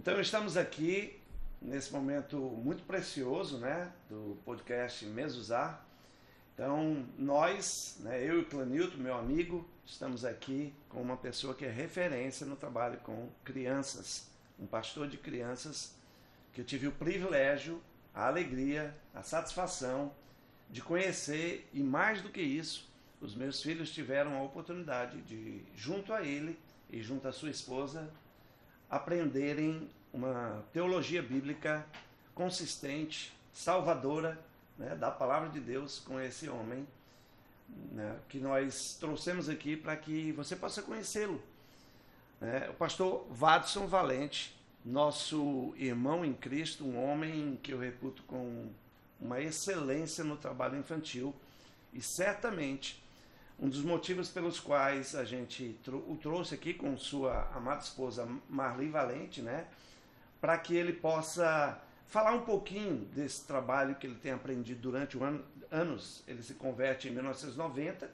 Então estamos aqui nesse momento muito precioso, né, do podcast Mezuzá. Então nós, né, eu e o Clanilton, meu amigo, estamos aqui com uma pessoa que é referência no trabalho com crianças, um pastor de crianças que eu tive o privilégio, a alegria, a satisfação de conhecer, e mais do que isso, os meus filhos tiveram a oportunidade de, junto a ele e junto à sua esposa, aprenderem uma teologia bíblica consistente, salvadora, né, da palavra de Deus com esse homem, né, que nós trouxemos aqui para que você possa conhecê-lo. O pastor Vadson Valente, nosso irmão em Cristo, um homem que eu reputo com uma excelência no trabalho infantil, e certamente um dos motivos pelos quais a gente o trouxe aqui com sua amada esposa Marli Valente, né, para que ele possa falar um pouquinho desse trabalho que ele tem aprendido durante anos. Ele se converte em 1990,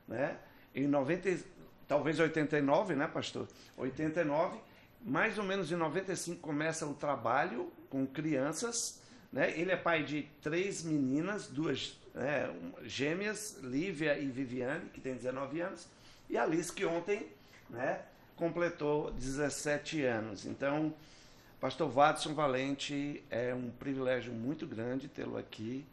né, em 90, talvez 89, né, pastor? 89, mais ou menos em 95 começa o trabalho com crianças, né? Ele é pai de 3 meninas, 2 gêmeas, Lívia e Viviane, que tem 19 anos, e Alice, que ontem, né, completou 17 anos. Então, pastor Vadson Valente, é um privilégio muito grande tê-lo aqui,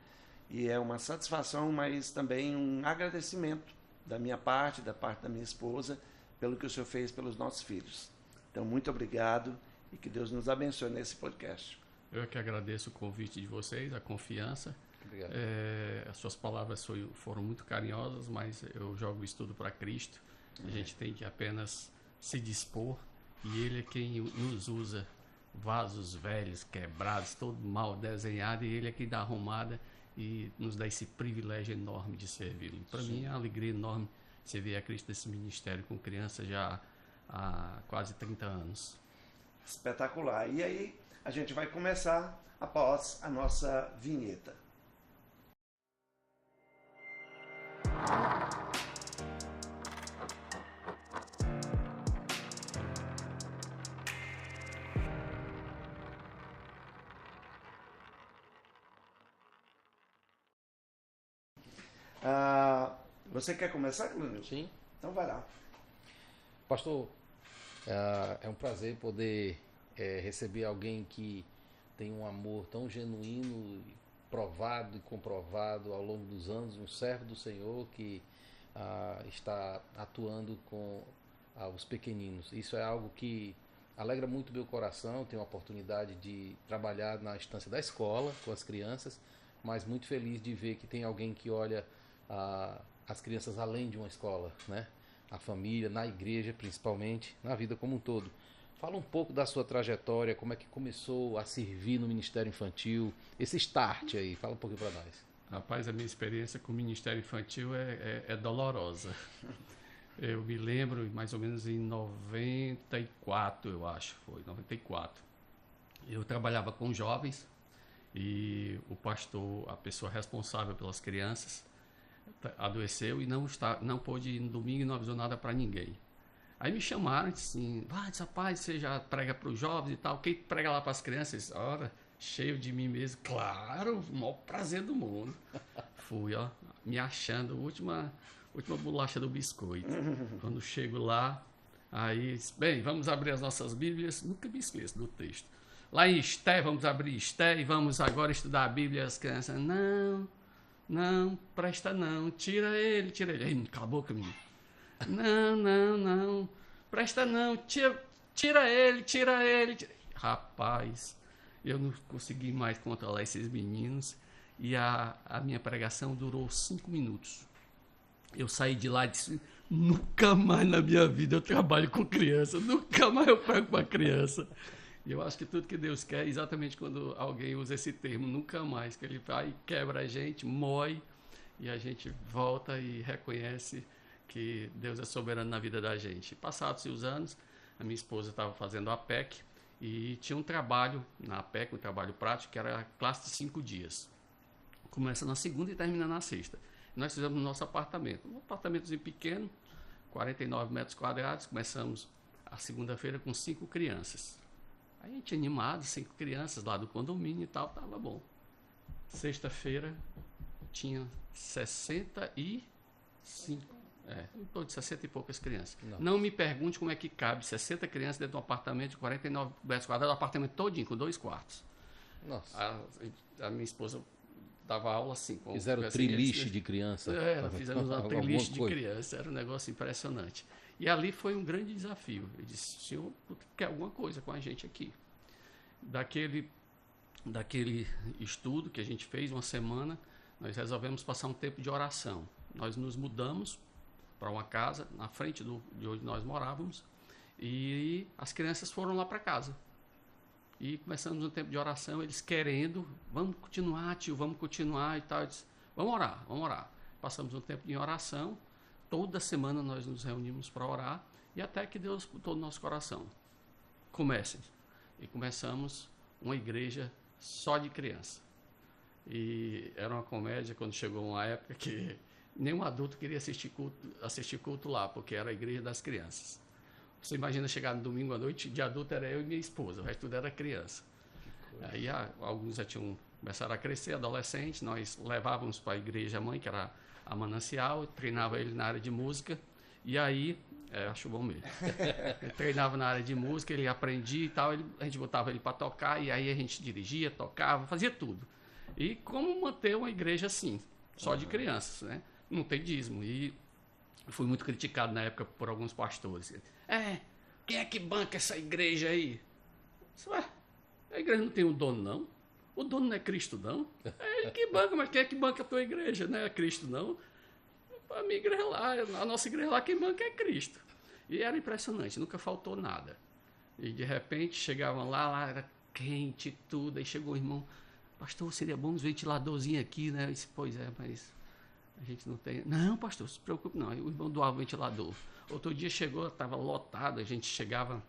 e é uma satisfação, mas também um agradecimento da minha parte, da parte da minha esposa, pelo que o senhor fez pelos nossos filhos. Então, muito obrigado e que Deus nos abençoe nesse podcast. Eu que agradeço o convite de vocês, a confiança. Obrigado. As suas palavras foram muito carinhosas, mas eu jogo isso tudo para Cristo. A gente tem que apenas se dispor, e Ele é quem nos usa. Vasos velhos, quebrados, todo mal desenhado, e Ele é quem dá arrumada e nos dá esse privilégio enorme de servi-lo. Para mim é uma alegria enorme servir a Cristo nesse ministério com crianças já há quase 30 anos. Espetacular. E aí a gente vai começar após a nossa vinheta. Você quer começar, Clânio? Sim. Então vai lá. Pastor, é um prazer poder receber alguém que tem um amor tão genuíno, provado e comprovado ao longo dos anos, um servo do Senhor que está atuando com os pequeninos. Isso é algo que alegra muito meu coração. Tenho a oportunidade de trabalhar na instância da escola com as crianças, mas muito feliz de ver que tem alguém que olha as crianças além de uma escola, né? A família, na igreja principalmente, na vida como um todo. Fala um pouco da sua trajetória, como é que começou a servir no Ministério Infantil, esse start aí, fala um pouquinho para nós. Rapaz, a minha experiência com o Ministério Infantil é dolorosa. Eu me lembro, mais ou menos em 94, eu acho, foi 94. Eu trabalhava com jovens, e o pastor, a pessoa responsável pelas crianças, adoeceu e não pôde ir no domingo e não avisou nada para ninguém. Aí me chamaram e disse assim: rapaz, você já prega para os jovens e tal, quem prega lá para as crianças? Ora, cheio de mim mesmo, claro, o maior prazer do mundo. Fui, ó, me achando última bolacha do biscoito. Quando chego lá, aí, bem, vamos abrir as nossas Bíblias, nunca me esqueço do texto. Lá em Esté, vamos abrir Esté e vamos agora estudar a Bíblia. As crianças, não, presta não, tira ele. Ei, cala a boca, menino. Não, presta não, tira ele. Rapaz, eu não consegui mais controlar esses meninos, e a minha pregação durou 5 minutos. Eu saí de lá e disse: nunca mais na minha vida eu trabalho com criança, nunca mais eu prego para criança. E eu acho que tudo que Deus quer é exatamente quando alguém usa esse termo, nunca mais, que ele vai e quebra a gente, mói, e a gente volta e reconhece que Deus é soberano na vida da gente. Passados os anos, a minha esposa estava fazendo a PEC, e tinha um trabalho na PEC, um trabalho prático, que era a classe de 5 dias. Começa na segunda e termina na sexta. Nós fizemos no nosso apartamento, um apartamentozinho pequeno, 49 metros quadrados. Começamos a segunda-feira com 5 crianças. Aí a gente animado, 5 crianças lá do condomínio e tal, tava bom. Sexta-feira tinha 65, em torno de 60 e poucas crianças. Não me pergunte como é que cabe 60 crianças dentro de um apartamento de 49 metros quadrados, um apartamento todinho, com 2 quartos. Nossa. A minha esposa dava aula assim. Fizeram triliche de criança. Fizemos uma triliche de criança, era um negócio impressionante. E ali foi um grande desafio. Eu disse, senhor, quer alguma coisa com a gente aqui. Daquele estudo que a gente fez, uma semana, nós resolvemos passar um tempo de oração. Nós nos mudamos para uma casa na frente de onde nós morávamos e as crianças foram lá para casa. E começamos um tempo de oração, eles querendo, vamos continuar, tio, vamos continuar e tal. Eu disse, vamos orar. Passamos um tempo de oração, toda semana nós nos reunimos para orar e até que Deus botou no nosso coração. Comecem. E começamos uma igreja só de criança. E era uma comédia quando chegou uma época que nenhum adulto queria assistir culto lá, porque era a igreja das crianças. Você imagina chegar no domingo à noite, de adulto era eu e minha esposa, o resto tudo era criança. Aí alguns já começaram a crescer, adolescentes, nós levávamos para a igreja mãe, que era a Manancial, treinava ele na área de música, e aí, acho bom mesmo, ele treinava na área de música, ele aprendia e tal, a gente botava ele para tocar, e aí a gente dirigia, tocava, fazia tudo. E como manter uma igreja assim, só de crianças, né? Não tem dízimo. E fui muito criticado na época por alguns pastores. Quem é que banca essa igreja aí? Ué, a igreja não tem um dono, não? O dono não é Cristo, não? Ele que banca, mas quem é que banca a tua igreja? Não é Cristo, não? A minha igreja lá, a nossa igreja lá, quem banca é Cristo. E era impressionante, nunca faltou nada. E de repente chegavam lá era quente e tudo, aí chegou o irmão, pastor, seria bom uns ventiladorzinhos aqui, né? Eu disse, pois é, mas a gente não tem. Não, pastor, se preocupe não. O irmão doava o ventilador. Outro dia chegou, estava lotado, a gente chegava,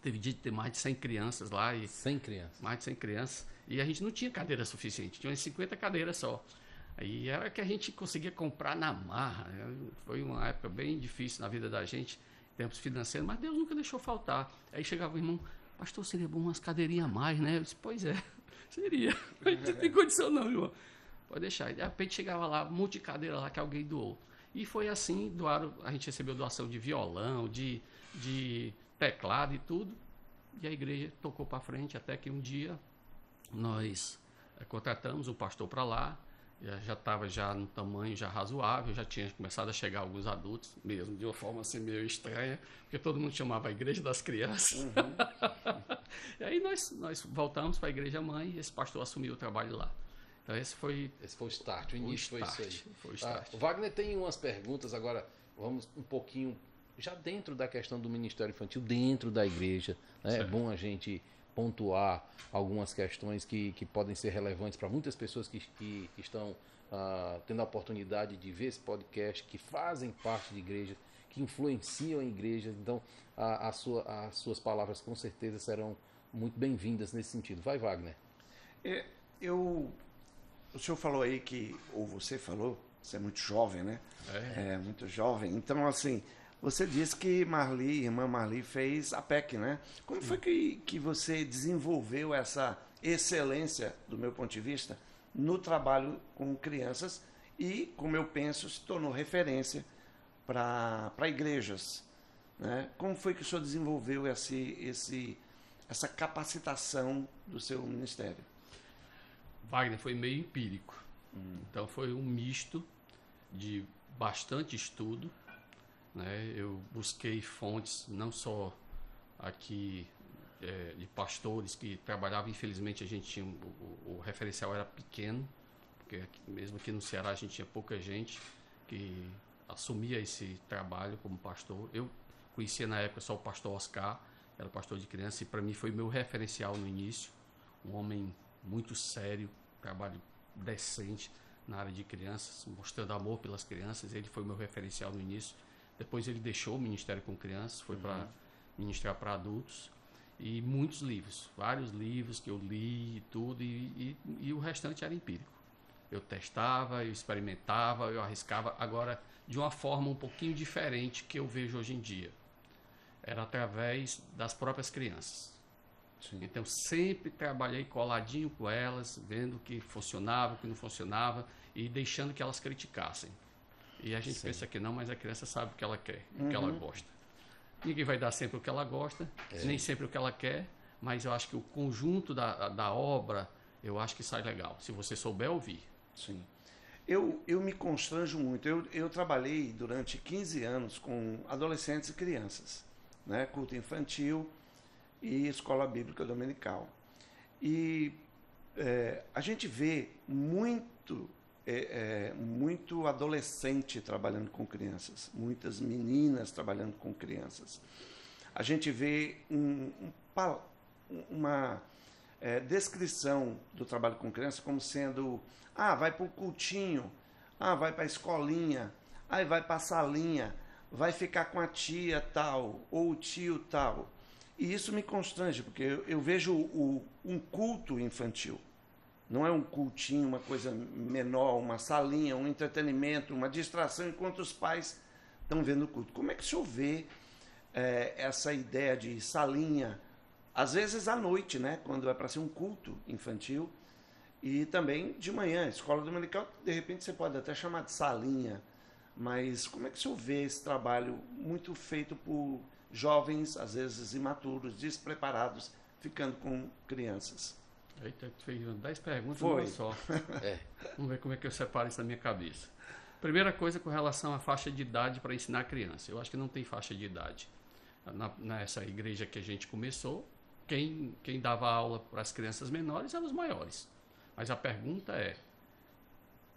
teve dia de ter mais de 100 crianças lá. 100 crianças? Mais de 100 crianças. E a gente não tinha cadeira suficiente, tinha umas 50 cadeiras só. Aí era que a gente conseguia comprar na marra. Né? Foi uma época bem difícil na vida da gente, em tempos financeiros, mas Deus nunca deixou faltar. Aí chegava o irmão, pastor, seria bom umas cadeirinhas a mais, né? Eu disse, pois é, seria. A gente não tem condição não, irmão. Pode deixar. E de repente chegava lá, um monte de cadeira lá que alguém doou. E foi assim, a gente recebeu doação de violão, de teclado e tudo. E a igreja tocou para frente até que um dia nós contratamos um pastor para lá. Já estava no tamanho já razoável, já tinha começado a chegar alguns adultos, mesmo de uma forma assim meio estranha, porque todo mundo chamava a igreja das crianças. Uhum. E aí nós voltamos para a igreja mãe e esse pastor assumiu o trabalho lá. Então esse foi o start, o início foi isso aí. Foi o start. O Wagner tem umas perguntas agora, vamos um pouquinho já dentro da questão do Ministério Infantil, dentro da igreja. Né? É bom a gente pontuar algumas questões que podem ser relevantes para muitas pessoas que estão tendo a oportunidade de ver esse podcast, que fazem parte de igreja, que influenciam a igreja. Então, as suas palavras com certeza serão muito bem-vindas nesse sentido. Vai, Wagner. O senhor falou aí ou você falou, você é muito jovem, né? É muito jovem. Então, assim, você disse que irmã Marli fez a PEC, né? Como foi que você desenvolveu essa excelência, do meu ponto de vista, no trabalho com crianças e, como eu penso, se tornou referência para igrejas, né? Como foi que o senhor desenvolveu essa capacitação do seu ministério? Wagner, foi meio empírico. Então foi um misto de bastante estudo, né? Eu busquei fontes não só aqui de pastores que trabalhavam. Infelizmente a gente tinha o referencial era pequeno, porque mesmo aqui no Ceará a gente tinha pouca gente que assumia esse trabalho como pastor. Eu conhecia na época só o pastor Oscar, era pastor de criança, e para mim foi meu referencial no início, um homem muito sério, trabalho decente na área de crianças, mostrando amor pelas crianças. Ele foi meu referencial no início. Depois ele deixou o ministério com crianças, foi para ministrar para adultos. E muitos livros, vários livros que eu li e tudo, e o restante era empírico. Eu testava, eu experimentava, eu arriscava, agora de uma forma um pouquinho diferente que eu vejo hoje em dia. Era através das próprias crianças. Sim. Então, sempre trabalhei coladinho com elas, vendo o que funcionava, o que não funcionava, e deixando que elas criticassem. E a gente pensa que não, mas a criança sabe o que ela quer, o que ela gosta. Ninguém vai dar sempre o que ela gosta, nem sempre o que ela quer, mas eu acho que o conjunto da obra, eu acho que sai legal, se você souber ouvir. Sim. Eu me constranjo muito. Eu trabalhei durante 15 anos com adolescentes e crianças, né? Culto infantil e escola bíblica dominical. E a gente vê muito adolescente trabalhando com crianças, muitas meninas trabalhando com crianças. A gente vê uma descrição do trabalho com criança como sendo: vai para o cultinho, vai para a escolinha, aí vai para a salinha, vai ficar com a tia tal, ou o tio tal. E isso me constrange, porque eu vejo um culto infantil. Não é um cultinho, uma coisa menor, uma salinha, um entretenimento, uma distração, enquanto os pais estão vendo o culto. Como é que o senhor vê essa ideia de salinha, às vezes à noite, né, quando é para ser um culto infantil, e também de manhã, escola dominical, de repente você pode até chamar de salinha, mas como é que o senhor vê esse trabalho muito feito por jovens, às vezes imaturos, despreparados, ficando com crianças? Eita, tu fez 10 perguntas Foi. numa só. Vamos ver como é que eu separo isso na minha cabeça. Primeira coisa com relação à faixa de idade para ensinar a criança. Eu acho que não tem faixa de idade. Nessa igreja que a gente começou, quem dava aula para as crianças menores eram os maiores. Mas a pergunta é,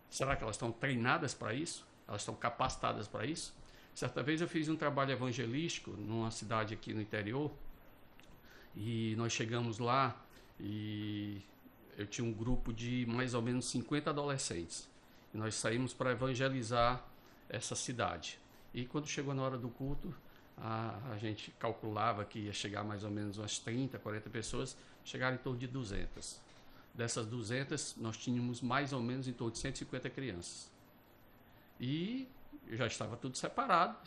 será que elas estão treinadas para isso? Elas estão capacitadas para isso? Certa vez eu fiz um trabalho evangelístico numa cidade aqui no interior, e nós chegamos lá e eu tinha um grupo de mais ou menos 50 adolescentes. E nós saímos para evangelizar essa cidade. E quando chegou na hora do culto, a gente calculava que ia chegar mais ou menos umas 30, 40 pessoas, chegaram em torno de 200. Dessas 200, nós tínhamos mais ou menos em torno de 150 crianças. E já estava tudo separado,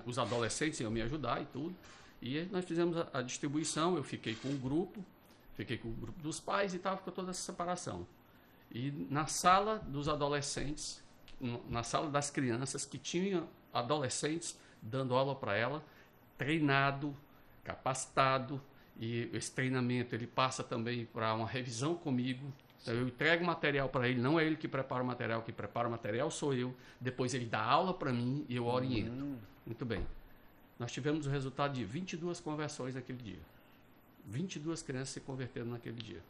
os adolescentes iam me ajudar e tudo. E nós fizemos a distribuição, eu fiquei com o grupo dos pais e tal, ficou toda essa separação. E na sala dos adolescentes, na sala das crianças, que tinham adolescentes dando aula para ela, treinado, capacitado, e esse treinamento ele passa também para uma revisão comigo. Então, eu entrego material para ele, não é ele que prepara o material, quem prepara o material sou eu. Depois ele dá aula para mim e eu oriento. Muito bem. Nós tivemos o resultado de 22 conversões naquele dia. 22 crianças se converteram naquele dia.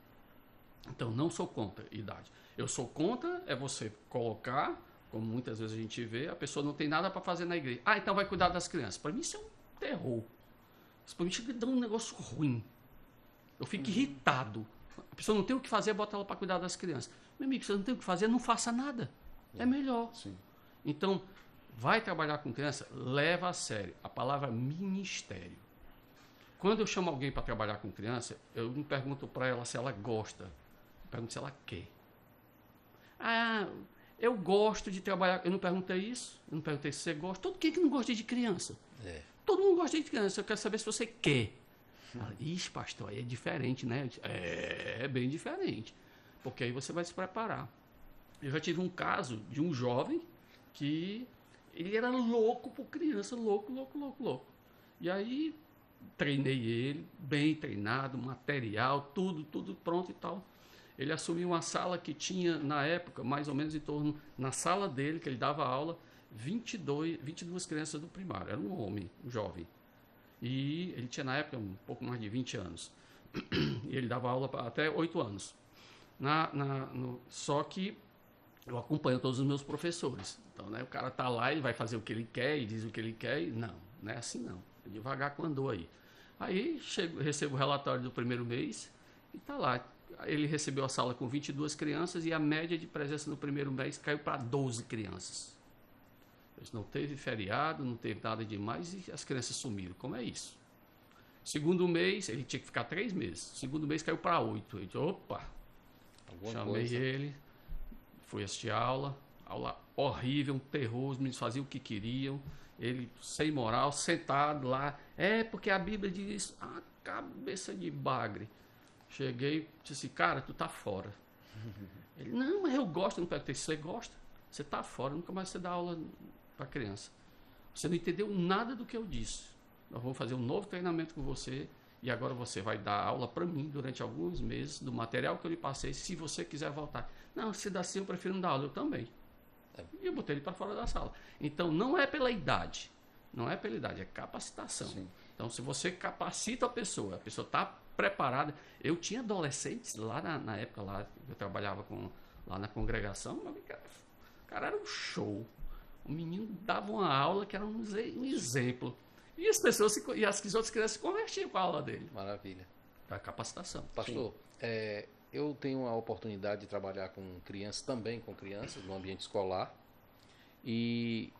Então, não sou contra idade. Eu sou contra você colocar, como muitas vezes a gente vê, a pessoa não tem nada para fazer na igreja. Então vai cuidar das crianças. Para mim isso é um terror. Isso para mim chega a dar um negócio ruim. Eu fico irritado. A pessoa não tem o que fazer, bota ela para cuidar das crianças. Meu amigo, você não tem o que fazer, não faça nada. É melhor. Sim. Então, vai trabalhar com criança, leva a sério a palavra ministério. Quando eu chamo alguém para trabalhar com criança, eu não pergunto para ela se ela gosta, eu pergunto se ela quer. Eu gosto de trabalhar. Eu não perguntei isso, eu não perguntei se você gosta. Todo quem que não gosta de criança? Todo mundo gosta de criança, eu quero saber se você quer. Ixi, pastor, aí é diferente, né? É bem diferente, porque aí você vai se preparar. Eu já tive um caso de um jovem que ele era louco por criança, louco. E aí treinei ele, bem treinado, material, tudo pronto e tal. Ele assumiu uma sala que tinha, na época, mais ou menos em torno, na sala dele, que ele dava aula, 22 crianças do primário. Era um homem, um jovem. E ele tinha, na época, um pouco mais de 20 anos. E ele dava aula até 8 anos. Só que eu acompanho todos os meus professores. Então, né, o cara está lá, ele vai fazer o que ele quer, e diz o que ele quer. E não é assim não. Devagar com andou aí. Aí recebo o relatório do primeiro mês e está lá. Ele recebeu a sala com 22 crianças e a média de presença no primeiro mês caiu para 12 crianças. Não teve feriado, não teve nada demais e as crianças sumiram. Como é isso? Segundo mês, ele tinha que ficar 3 meses. Segundo mês caiu para 8. Eu disse, opa! Chamei ele, fui assistir a aula horrível, um terror, os meninos faziam o que queriam. Ele, sem moral, sentado lá. Porque a Bíblia diz isso. Cabeça de bagre. Cheguei e disse assim, cara, tu tá fora. Ele, não, mas eu gosto. Não perguntei, se você gosta, você tá fora, nunca mais você dá aula para criança. Você não entendeu nada do que eu disse. Eu vou fazer um novo treinamento com você e agora você vai dar aula para mim durante alguns meses do material que eu lhe passei, se você quiser voltar. Não, se dá assim, eu prefiro não dar aula. Eu também. E eu botei ele para fora da sala. Então, não é pela idade. Não é pela idade, é capacitação. Sim. Então, se você capacita a pessoa está preparada. Eu tinha adolescentes lá na época, lá eu trabalhava lá na congregação, mas o cara era um show. O menino dava uma aula que era um exemplo. E as pessoas, e as outras crianças se convertiam com a aula dele. Maravilha. Da capacitação. Pastor, eu tenho a oportunidade de trabalhar com crianças, também com crianças, no ambiente escolar. E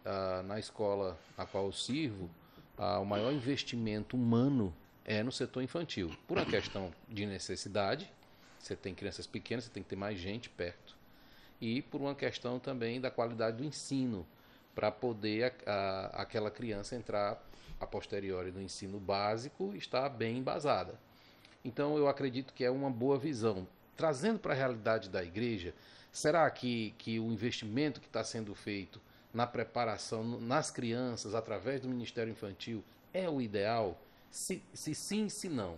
na escola a qual eu sirvo, o maior investimento humano é no setor infantil. Por uma questão de necessidade, você tem crianças pequenas, você tem que ter mais gente perto. E por uma questão também da qualidade do ensino, para poder aquela criança entrar a posteriori no ensino básico e estar bem embasada. Então eu acredito que é uma boa visão. Trazendo para a realidade da igreja, será que o investimento que está sendo feito na preparação nas crianças, através do Ministério Infantil, é o ideal? Se sim, se não.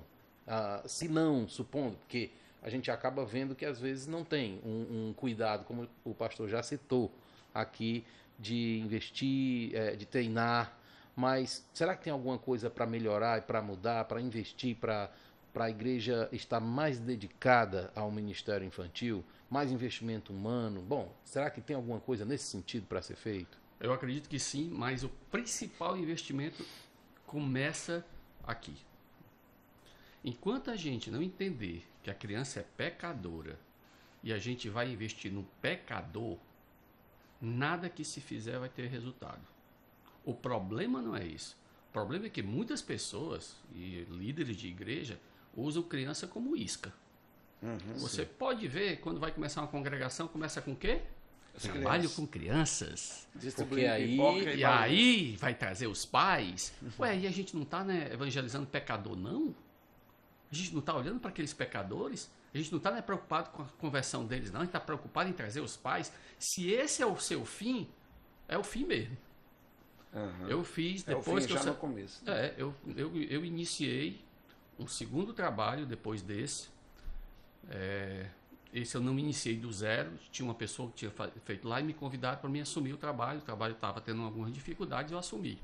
Se não, supondo, porque a gente acaba vendo que às vezes não tem um cuidado, como o pastor já citou aqui, de investir, de treinar, mas será que tem alguma coisa para melhorar e para mudar, para investir, para a igreja estar mais dedicada ao ministério infantil, mais investimento humano? Bom, será que tem alguma coisa nesse sentido para ser feito? Eu acredito que sim, mas o principal investimento começa aqui. Enquanto a gente não entender que a criança é pecadora e a gente vai investir no pecador, nada que se fizer vai ter resultado. O problema não é isso. O problema é que muitas pessoas e líderes de igreja usam criança como isca. Você pode ver, quando vai começar uma congregação, começa com o quê? Trabalho com crianças. Porque aí vai trazer os pais. Ué, e a gente não está, né, evangelizando pecador, não? A gente não está olhando para aqueles pecadores? A gente não está, né, preocupado com a conversão deles, não. A gente está preocupado em trazer os pais. Se esse é o seu fim, é o fim mesmo. Eu fiz, depois que eu... no começo. Eu iniciei um segundo trabalho depois desse. Esse eu não iniciei do zero. Tinha uma pessoa que tinha feito lá e me convidaram para me assumir o trabalho. O trabalho estava tendo algumas dificuldades e eu assumi.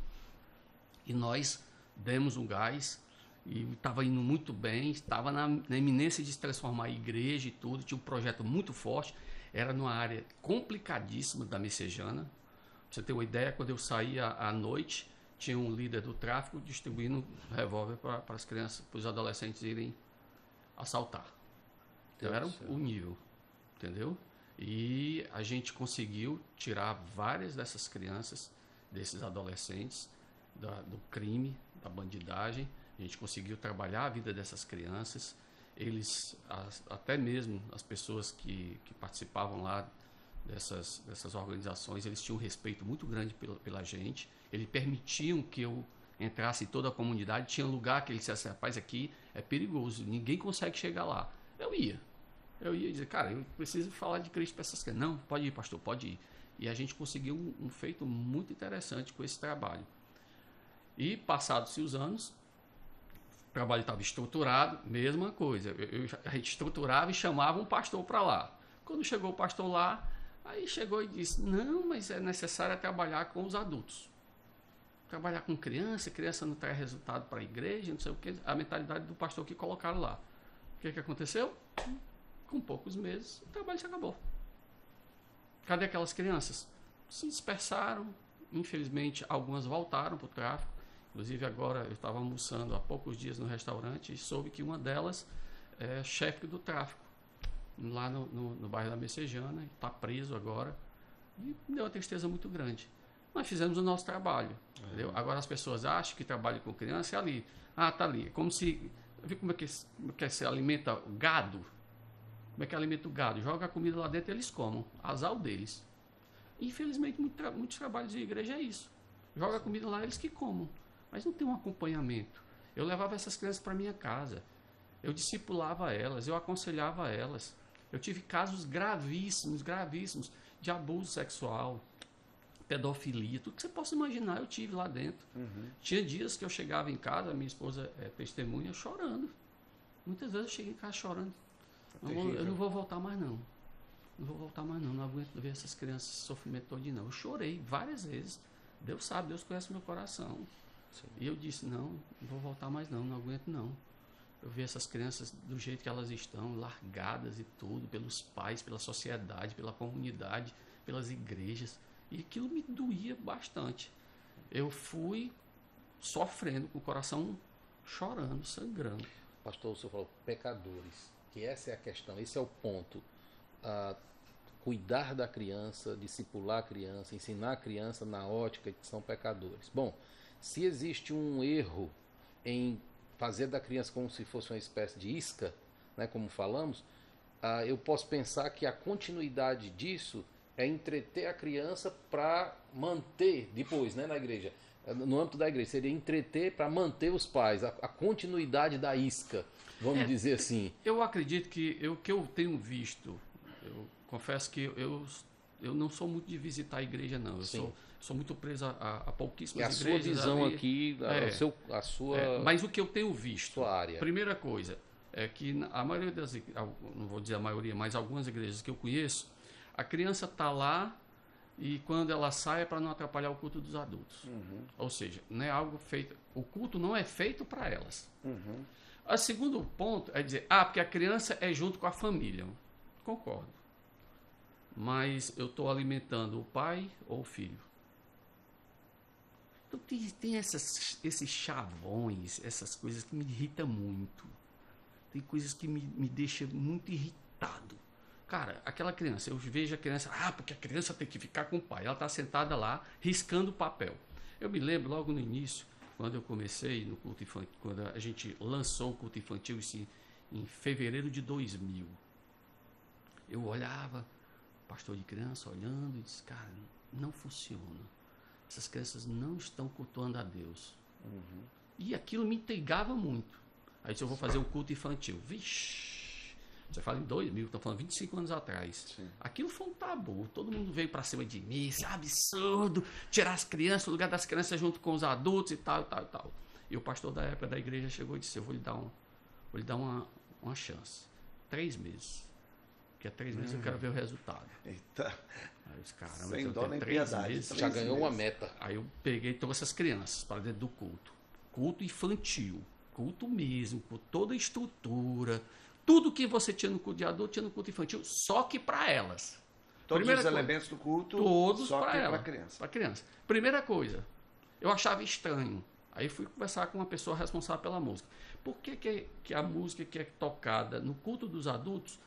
E nós demos um gás e estava indo muito bem. Estava na iminência de se transformar em igreja e tudo. Tinha um projeto muito forte. Era numa área complicadíssima da Messejana. Pra você ter uma ideia, quando eu saía à noite, tinha um líder do tráfico distribuindo revólver para as crianças, para os adolescentes irem assaltar. Então era o nível, entendeu? E a gente conseguiu tirar várias dessas crianças, desses adolescentes, do crime, da bandidagem. A gente conseguiu trabalhar a vida dessas crianças. Eles, até mesmo as pessoas que participavam lá dessas organizações, eles tinham um respeito muito grande pela gente. Eles permitiam que eu entrasse em toda a comunidade. Tinha lugar que eles disseram, rapaz, aqui é perigoso, ninguém consegue chegar lá. Eu ia dizer, cara, eu preciso falar de Cristo para essas crianças. Não, pode ir, pastor, pode ir. E a gente conseguiu um feito muito interessante com esse trabalho. E passados-se os anos, o trabalho estava estruturado, mesma coisa. A gente estruturava e chamava um pastor para lá. Quando chegou o pastor lá, aí chegou e disse, não, mas é necessário trabalhar com os adultos. Trabalhar com criança não traz resultado para a igreja, não sei o que. A mentalidade do pastor que colocaram lá. O que aconteceu? Com poucos meses, o trabalho se acabou. Cadê aquelas crianças? Se dispersaram. Infelizmente, algumas voltaram para o tráfico. Inclusive, agora eu estava almoçando há poucos dias no restaurante e soube que uma delas é chefe do tráfico, lá no bairro da Messejana, está preso agora. E me deu uma tristeza muito grande. Nós fizemos o nosso trabalho. Entendeu? Agora as pessoas acham que trabalho com criança é ali. Tá ali. É como se... Viu como é que se alimenta o gado? Como é que alimenta o gado? Joga a comida lá dentro e eles comam. Azar deles. Infelizmente, muitos trabalhos de igreja é isso. Joga a comida lá, eles que comam. Mas não tem um acompanhamento. Eu levava essas crianças para minha casa. Eu discipulava elas, eu aconselhava elas. Eu tive casos gravíssimos, gravíssimos, de abuso sexual, pedofilia, tudo que você possa imaginar eu tive lá dentro. Tinha dias que eu chegava em casa, minha esposa é testemunha, chorando. Muitas vezes eu cheguei em casa chorando. Eu não vou voltar mais não. Não vou voltar mais não aguento ver essas crianças sofrimento todo não. Eu chorei várias vezes. Deus sabe, Deus conhece meu coração. Sim. E eu disse, não vou voltar mais não aguento não. Eu vi essas crianças do jeito que elas estão, largadas e tudo, pelos pais, pela sociedade, pela comunidade, pelas igrejas. E aquilo me doía bastante. Eu fui sofrendo, com o coração chorando, sangrando. Pastor, o senhor falou pecadores, que essa é a questão, esse é o ponto. Cuidar da criança, discipular a criança, ensinar a criança na ótica de que são pecadores. Bom, se existe um erro em fazer da criança como se fosse uma espécie de isca, né, como falamos, eu posso pensar que a continuidade disso é entreter a criança para manter depois, né, na igreja. No âmbito da igreja, seria entreter para manter os pais, a continuidade da isca, vamos dizer assim. Eu acredito que o que eu tenho visto, eu confesso que eu não sou muito de visitar a igreja, não. Eu sou muito preso a pouquíssimas igrejas. É a sua visão ali, aqui, a sua... mas o que eu tenho visto, sua área. Primeira coisa, é que a maioria das igrejas, não vou dizer a maioria, mas algumas igrejas que eu conheço, a criança está lá e quando ela sai é para não atrapalhar o culto dos adultos. Ou seja, não é algo feito, o culto não é feito para elas. O segundo ponto é dizer, porque a criança é junto com a família. Concordo. Mas eu estou alimentando o pai ou o filho. Então tem esses chavões, essas coisas que me irritam muito. Tem coisas que me deixam muito irritado. Cara, aquela criança, eu vejo a criança, porque a criança tem que ficar com o pai. Ela está sentada lá, riscando o papel. Eu me lembro logo no início, quando eu comecei no culto infantil, quando a gente lançou o culto infantil assim, em fevereiro de 2000. Eu olhava, pastor de criança, olhando e disse, cara, não funciona. Essas crianças não estão cultuando a Deus. E aquilo me intrigava muito. Aí disse, eu vou fazer um culto infantil. Vixe! Você fala em 2000, estou falando 25 anos atrás. Sim. Aquilo foi um tabu. Todo mundo veio para cima de mim. Isso é absurdo. Tirar as crianças, o lugar das crianças junto com os adultos e tal, e tal, e tal. E o pastor da época da igreja chegou e disse, eu vou lhe dar uma chance. 3 meses. Porque há 3 meses eu quero ver o resultado. Eita. Aí eu disse, caramba, Sem eu dó tenho nem 3 piedade. meses. Já ganhou uma meta. Aí eu peguei todas essas crianças para dentro do culto. Culto infantil. Culto mesmo, com toda a estrutura. Tudo que você tinha no culto de adulto, tinha no culto infantil, só que para elas. Todos Primeira os coisa, elementos do culto, todos só para que ela, para criança. para criança. Primeira coisa, eu achava estranho. Aí fui conversar com uma pessoa responsável pela música. Por que a música que é tocada no culto dos adultos,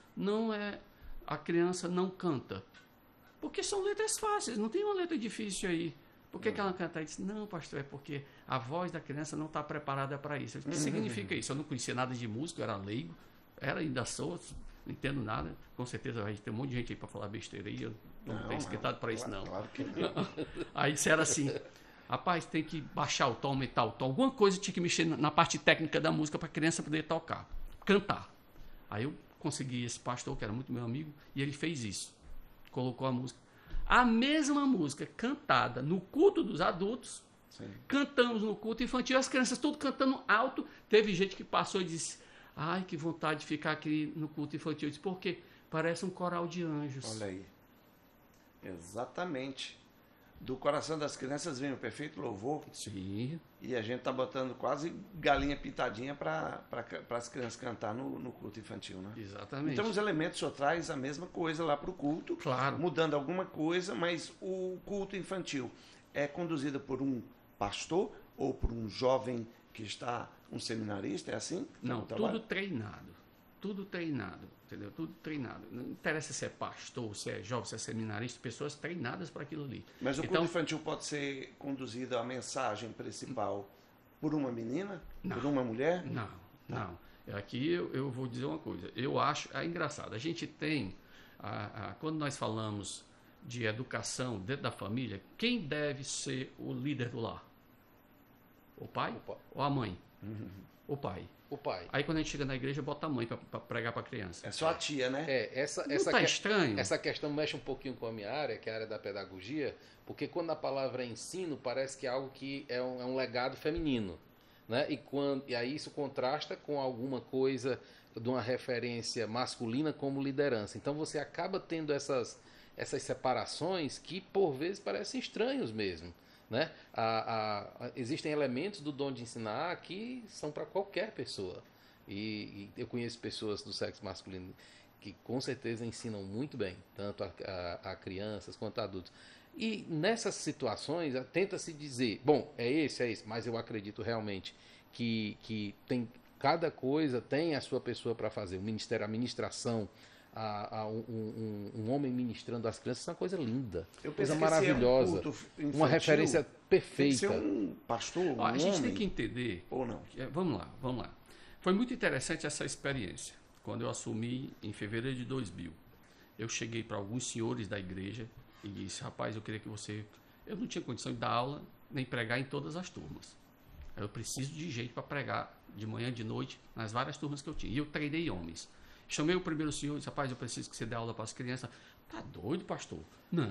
a criança não canta? Porque são letras fáceis, não tem uma letra difícil aí. Por que ela canta? Ele disse, não, pastor, é porque a voz da criança não está preparada para isso. O que significa isso? Eu não conhecia nada de música, eu era leigo, ainda sou, não entendo nada. Com certeza vai ter um monte de gente aí para falar besteira aí, eu não tenho esquentado para isso, não. Claro que não. Aí disseram assim, rapaz, tem que baixar o tom, aumentar o tom, alguma coisa tinha que mexer na parte técnica da música para a criança poder tocar, cantar. Aí eu consegui esse pastor, que era muito meu amigo, e ele fez isso. Colocou a música. A mesma música cantada no culto dos adultos, Sim. Cantamos no culto infantil, as crianças tudo cantando alto. Teve gente que passou e disse, ai, que vontade de ficar aqui no culto infantil. Eu disse, por quê? Parece um coral de anjos. Olha aí. Exatamente. Do coração das crianças vem o perfeito louvor. Sim. E a gente tá botando quase galinha pintadinha para as crianças cantar no culto infantil, né? Exatamente. Então os elementos só traz a mesma coisa lá para o culto, Claro. mudando alguma coisa, mas o culto infantil é conduzido por um pastor ou por um jovem que está, um seminarista, é assim? Não, O trabalho? tudo treinado. Tudo treinado, entendeu? Tudo treinado. Não interessa se é pastor, se é jovem, se é seminarista, pessoas treinadas para aquilo ali. Mas o Então, culto infantil pode ser conduzido, a mensagem principal, por uma menina? Não. Por uma mulher? Não. Aqui eu vou dizer uma coisa. Eu acho, engraçado, a gente tem, quando nós falamos de educação dentro da família, quem deve ser o líder do lar? O pai ou a mãe? O pai. O pai. Aí quando a gente chega na igreja, bota a mãe para pregar para a criança. É só a tia, né? Não tá estranho? Essa questão mexe um pouquinho com a minha área, que é a área da pedagogia, porque quando a palavra é ensino, parece que é algo que é um legado feminino. Né? E aí isso contrasta com alguma coisa de uma referência masculina como liderança. Então você acaba tendo essas separações que por vezes parecem estranhos mesmo. Né? Existem elementos do dom de ensinar que são para qualquer pessoa. E eu conheço pessoas do sexo masculino que com certeza ensinam muito bem, tanto a crianças quanto a adultos. E nessas situações tenta-se dizer, bom, é esse, mas eu acredito realmente que tem, cada coisa tem a sua pessoa para fazer. O ministério, a ministração, um homem ministrando às crianças é uma coisa linda, coisa maravilhosa, uma referência perfeita. Tem que ser um pastor, a gente tem que entender. Ou não? Vamos lá. Foi muito interessante essa experiência. Quando eu assumi em fevereiro de 2000, eu cheguei para alguns senhores da igreja e disse: rapaz, eu queria que você... Eu não tinha condição de dar aula nem pregar em todas as turmas. Eu preciso de gente para pregar de manhã, de noite, nas várias turmas que eu tinha. E eu treinei homens. Chamei o primeiro senhor e disse: rapaz, eu preciso que você dê aula para as crianças. Tá doido, pastor? Não,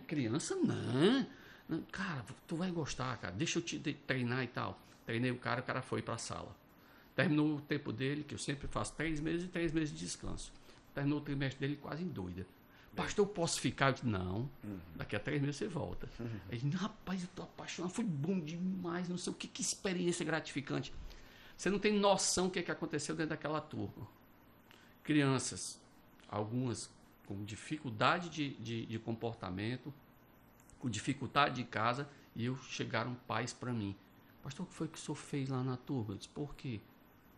criança não. Cara, tu vai gostar, cara. Deixa eu te treinar e tal. Treinei o cara foi para a sala. Terminou o tempo dele, que eu sempre faço 3 meses e 3 meses de descanso. Terminou o trimestre dele quase doida. Pastor, eu posso ficar? Eu disse: não, daqui a 3 meses você volta. Ele disse: rapaz, eu tô apaixonado, foi bom demais, não sei o que experiência gratificante. Você não tem noção do que aconteceu dentro daquela turma. Crianças, algumas com dificuldade de comportamento, com dificuldade de casa, e chegaram pais para mim: pastor, o que foi que o senhor fez lá na turma? Eu disse: por quê?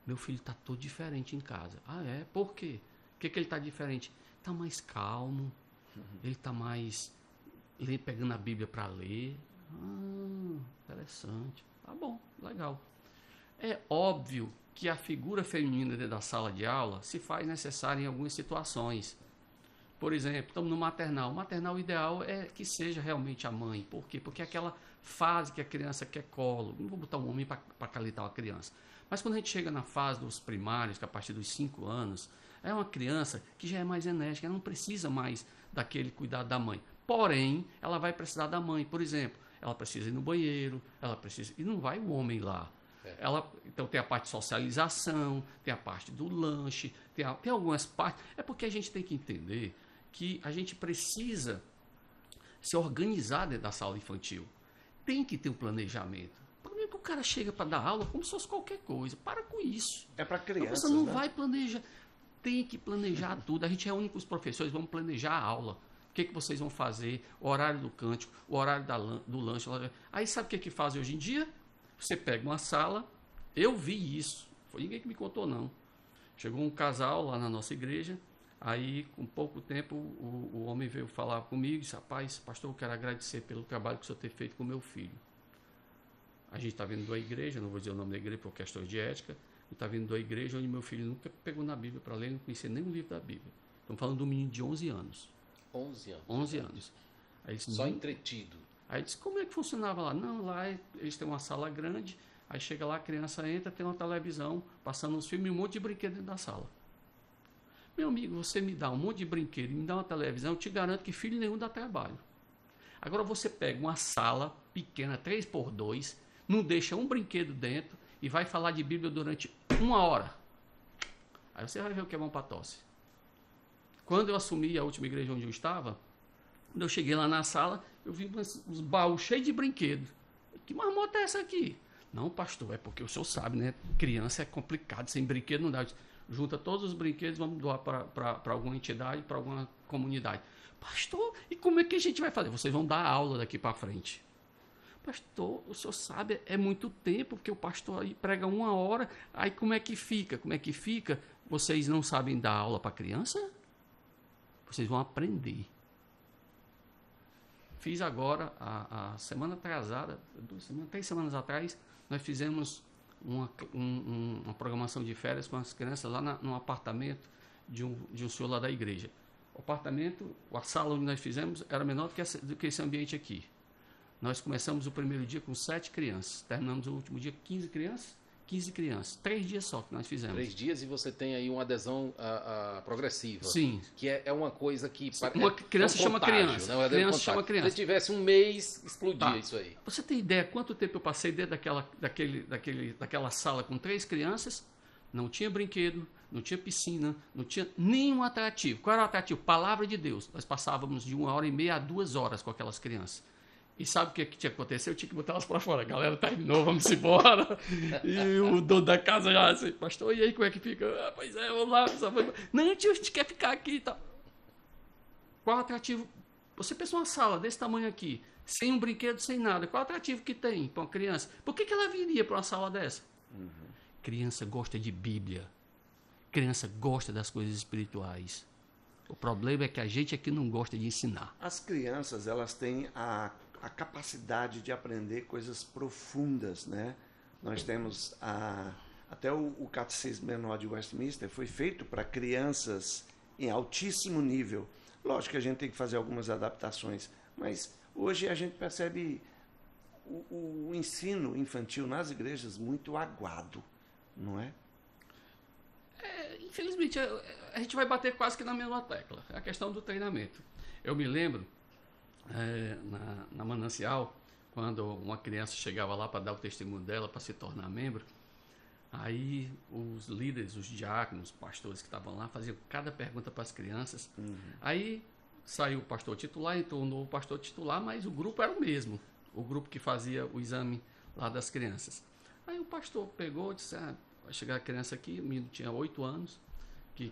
Meu filho está todo diferente em casa. Ah, é? Por quê? O que ele está diferente? Está mais calmo, ele está mais pegando a Bíblia para ler. Interessante. Tá bom, legal. É óbvio que a figura feminina dentro da sala de aula se faz necessária em algumas situações. Por exemplo, estamos no maternal. O maternal ideal é que seja realmente a mãe. Por quê? Porque é aquela fase que a criança quer colo. Não vou botar um homem para acalitar uma criança. Mas quando a gente chega na fase dos primários, que é a partir dos 5 anos, é uma criança que já é mais enérgica, ela não precisa mais daquele cuidado da mãe. Porém, ela vai precisar da mãe. Por exemplo, ela precisa ir no banheiro, ela precisa... E não vai o homem lá. Então tem a parte de socialização, tem a parte do lanche, tem algumas partes. É porque a gente tem que entender que a gente precisa se organizar dentro da sala infantil. Tem que ter um planejamento. O problema é que o cara chega para dar aula como se fosse qualquer coisa. Para com isso. É para crianças, você não vai planejar. Tem que planejar tudo. A gente reúne com os professores, vamos planejar a aula. O que vocês vão fazer, o horário do cântico, o horário do lanche. Aí sabe o que fazem hoje em dia? Você pega uma sala, eu vi isso, foi ninguém que me contou não. Chegou um casal lá na nossa igreja, aí com pouco tempo o homem veio falar comigo e disse: rapaz, pastor, eu quero agradecer pelo trabalho que o senhor tem feito com o meu filho. A gente está vindo da igreja, não vou dizer o nome da igreja por questões de ética, está vindo da igreja onde meu filho nunca pegou na Bíblia para ler, não conhecia nem um livro da Bíblia. Estamos falando de um menino de 11 anos. 11 anos? 11 anos. Aí, só entretido. Aí disse: como é que funcionava lá? Não, lá eles têm uma sala grande, aí chega lá, a criança entra, tem uma televisão, passando uns filmes e um monte de brinquedo dentro da sala. Meu amigo, você me dá um monte de brinquedo e me dá uma televisão, eu te garanto que filho nenhum dá trabalho. Agora você pega uma sala pequena, 3x2, não deixa um brinquedo dentro e vai falar de Bíblia durante 1 hora. Aí você vai ver o que é bom para tosse. Quando eu assumi a última igreja onde eu estava, quando eu cheguei lá na sala, eu vi uns baús cheios de brinquedos. Que marmota é essa aqui? Não, pastor, é porque o senhor sabe, né? Criança é complicado, sem brinquedo não dá. Junta todos os brinquedos, vamos doar para alguma entidade, para alguma comunidade. Pastor, e como é que a gente vai fazer? Vocês vão dar aula daqui para frente. Pastor, o senhor sabe, é muito tempo, porque o pastor aí prega 1 hora, aí como é que fica? Como é que fica? Vocês não sabem dar aula para criança? Vocês vão aprender. Fiz agora, a semana atrasada, 3 semanas atrás, nós fizemos uma programação de férias com as crianças lá no apartamento de um senhor lá da igreja. O apartamento, a sala onde nós fizemos, era menor do que esse ambiente aqui. Nós começamos o primeiro dia com 7 crianças, terminamos o último dia 15 crianças, 15 crianças. 3 dias só que nós fizemos. 3 dias e você tem aí uma adesão progressiva. Sim. Que é uma coisa que... Uma criança chama criança. Né? Criança chama criança. Se tivesse um mês, explodia isso aí. Você tem ideia quanto tempo eu passei dentro daquela sala com 3 crianças? Não tinha brinquedo, não tinha piscina, não tinha nenhum atrativo. Qual era o atrativo? Palavra de Deus. Nós passávamos de 1h30 a 2 horas com aquelas crianças. E sabe o que tinha acontecido? Eu tinha que botar elas para fora. A galera terminou, vamos embora. E o dono da casa já assim, pastor, e aí como é que fica? Ah, pois é, vamos lá. Não, tio, a gente quer ficar aqui e tal. Qual atrativo? Você pensa uma sala desse tamanho aqui, sem um brinquedo, sem nada. Qual atrativo que tem para uma criança? Por que ela viria para uma sala dessa? Criança gosta de Bíblia. Criança gosta das coisas espirituais. O problema é que a gente aqui não gosta de ensinar. As crianças, elas têm a capacidade de aprender coisas profundas, né? Nós temos até o Catecismo Menor de Westminster foi feito para crianças em altíssimo nível. Lógico que a gente tem que fazer algumas adaptações, mas hoje a gente percebe o ensino infantil nas igrejas muito aguado, não é? Infelizmente, a gente vai bater quase que na mesma tecla. É a questão do treinamento. Eu me lembro, na Manancial, quando uma criança chegava lá para dar o testemunho dela, para se tornar membro, aí os líderes, os diáconos, os pastores que estavam lá, faziam cada pergunta para as crianças. Aí saiu o pastor titular, entrou um novo pastor titular, mas o grupo era o mesmo. O grupo que fazia o exame lá das crianças. Aí o pastor pegou e disse, vai chegar a criança aqui, o menino tinha 8 anos, que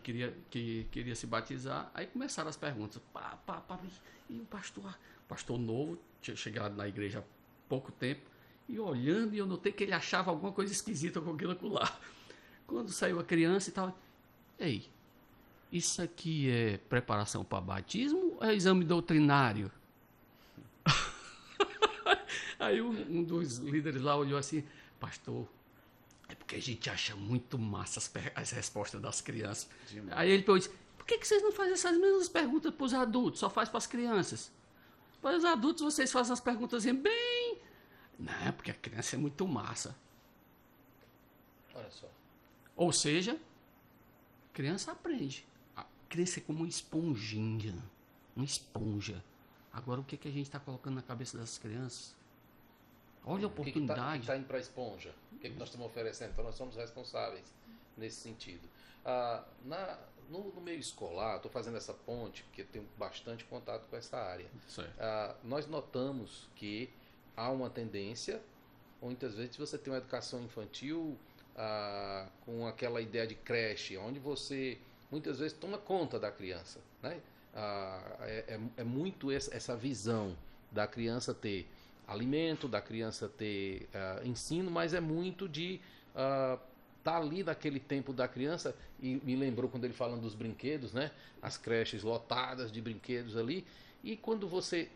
queria se batizar. Aí começaram as perguntas. E o pastor novo, tinha chegado na igreja há pouco tempo, e olhando, e eu notei que ele achava alguma coisa esquisita com aquilo lá. Quando saiu a criança e tal, ei, isso aqui é preparação para batismo ou é exame doutrinário? Aí um dos líderes lá olhou assim, pastor, é porque a gente acha muito massa as respostas das crianças. Demais. Aí ele disse, por que vocês não fazem essas mesmas perguntas para os adultos, só faz para as crianças? Para os adultos vocês fazem as perguntas bem... Não, porque a criança é muito massa. Olha só. Ou seja, a criança aprende. A criança é como uma esponjinha, uma esponja. Agora o que a gente está colocando na cabeça das crianças? Olha a oportunidade. O que está indo para a esponja? O que nós estamos oferecendo? Então nós somos responsáveis nesse sentido. No meio escolar, estou fazendo essa ponte, porque tenho bastante contato com essa área. Nós notamos que há uma tendência, muitas vezes você tem uma educação infantil com aquela ideia de creche, onde você muitas vezes toma conta da criança, né? É muito essa visão da criança ter alimento, da criança ter ensino, mas é muito de tá ali naquele tempo da criança, e me lembrou quando ele falando dos brinquedos, né? As creches lotadas de brinquedos ali, e quando você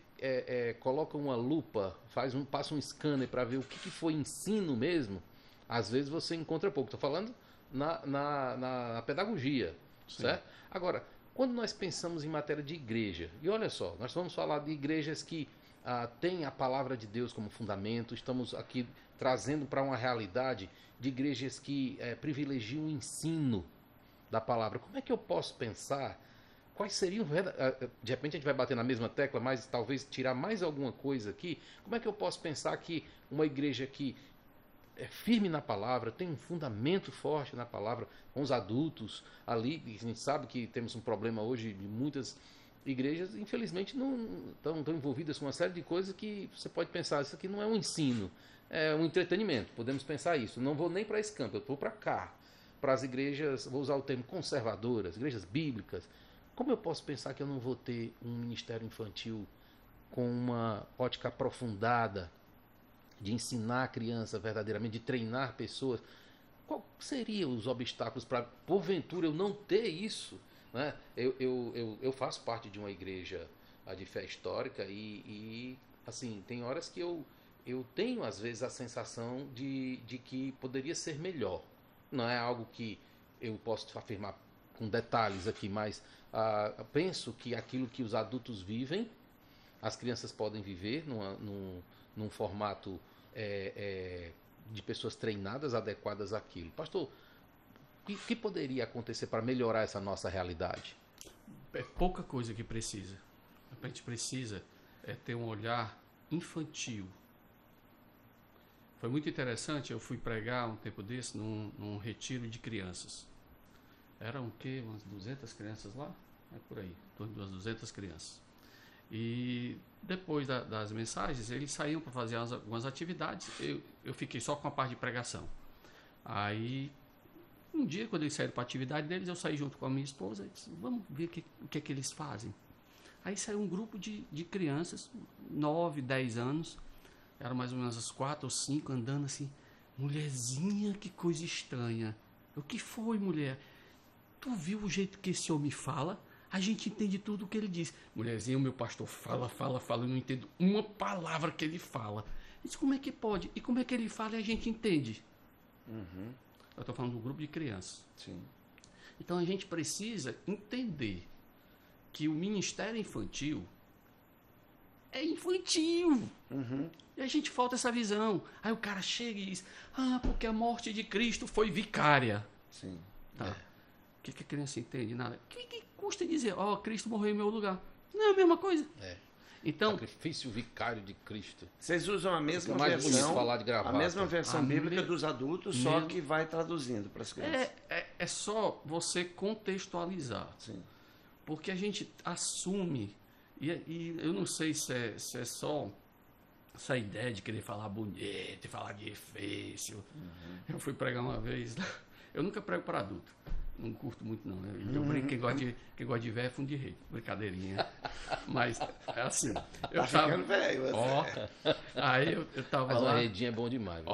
coloca uma lupa, passa um scanner para ver o que foi ensino mesmo, às vezes você encontra pouco. Estou falando na pedagogia, certo? Agora, quando nós pensamos em matéria de igreja, e olha só, nós vamos falar de igrejas que têm a palavra de Deus como fundamento, estamos aqui trazendo para uma realidade de igrejas que privilegiam o ensino da palavra. Como é que eu posso pensar? Quais seriam... De repente a gente vai bater na mesma tecla, mas talvez tirar mais alguma coisa aqui. Como é que eu posso pensar que uma igreja que é firme na palavra, tem um fundamento forte na palavra, com os adultos ali, e a gente sabe que temos um problema hoje de muitas igrejas, infelizmente, não estão envolvidas com uma série de coisas que você pode pensar, isso aqui não é um ensino, é um entretenimento, podemos pensar isso. Não vou nem para esse campo, eu vou para cá, para as igrejas, vou usar o termo conservadoras, igrejas bíblicas. Como eu posso pensar que eu não vou ter um ministério infantil com uma ótica aprofundada de ensinar a criança verdadeiramente, de treinar pessoas? Qual seriam os obstáculos para, porventura, eu não ter isso? Né? Eu faço parte de uma igreja de fé histórica e assim, tem horas que eu tenho, às vezes, a sensação de que poderia ser melhor. Não é algo que eu posso afirmar com detalhes aqui, mas penso que aquilo que os adultos vivem, as crianças podem viver num formato de pessoas treinadas, adequadas àquilo. Pastor, o que poderia acontecer para melhorar essa nossa realidade? É pouca coisa que precisa. A gente precisa ter um olhar infantil. Foi muito interessante, eu fui pregar um tempo desse num retiro de crianças. Eram o quê? Umas 200 crianças lá? É por aí, em torno de umas 200 crianças. E depois das mensagens, eles saíam para fazer algumas atividades. Eu fiquei só com a parte de pregação. Aí, um dia, quando eles saíram para a atividade deles, eu saí junto com a minha esposa e disse, vamos ver o que é que eles fazem. Aí saiu um grupo de crianças, 9, 10 anos, eram mais ou menos as 4 ou 5, andando assim, mulherzinha, que coisa estranha. O que foi, mulher? Tu viu o jeito que esse homem fala? A gente entende tudo o que ele diz. Mulherzinha, o meu pastor fala, eu não entendo uma palavra que ele fala. Eu disse, como é que pode? E como é que ele fala e a gente entende? Uhum. Eu estou falando de um grupo de crianças. Sim. Então a gente precisa entender que o ministério infantil é infantil. Uhum. E a gente falta essa visão. Aí o cara chega e diz, porque a morte de Cristo foi vicária. Sim. Tá. O que a criança entende? Nada. O que custa dizer, Cristo morreu em meu lugar? Não é a mesma coisa. Então, sacrifício vicário de Cristo. Vocês usam a mesma mais bonito versão, falar de gravata. a mesma versão bíblica dos adultos, só que vai traduzindo para as crianças. É só você contextualizar. Sim. Porque a gente assume, e eu não sei se é só essa ideia de querer falar bonito, falar de Efésio. Uhum. Eu fui pregar uma vez, eu nunca prego para adulto. Não curto muito, não. Eu brinco, quem gosta de velho é fundo de rei. Brincadeirinha. Mas, é assim. Eu tava ficando velho. Aí eu tava Mas lá. uma redinha é bom demais.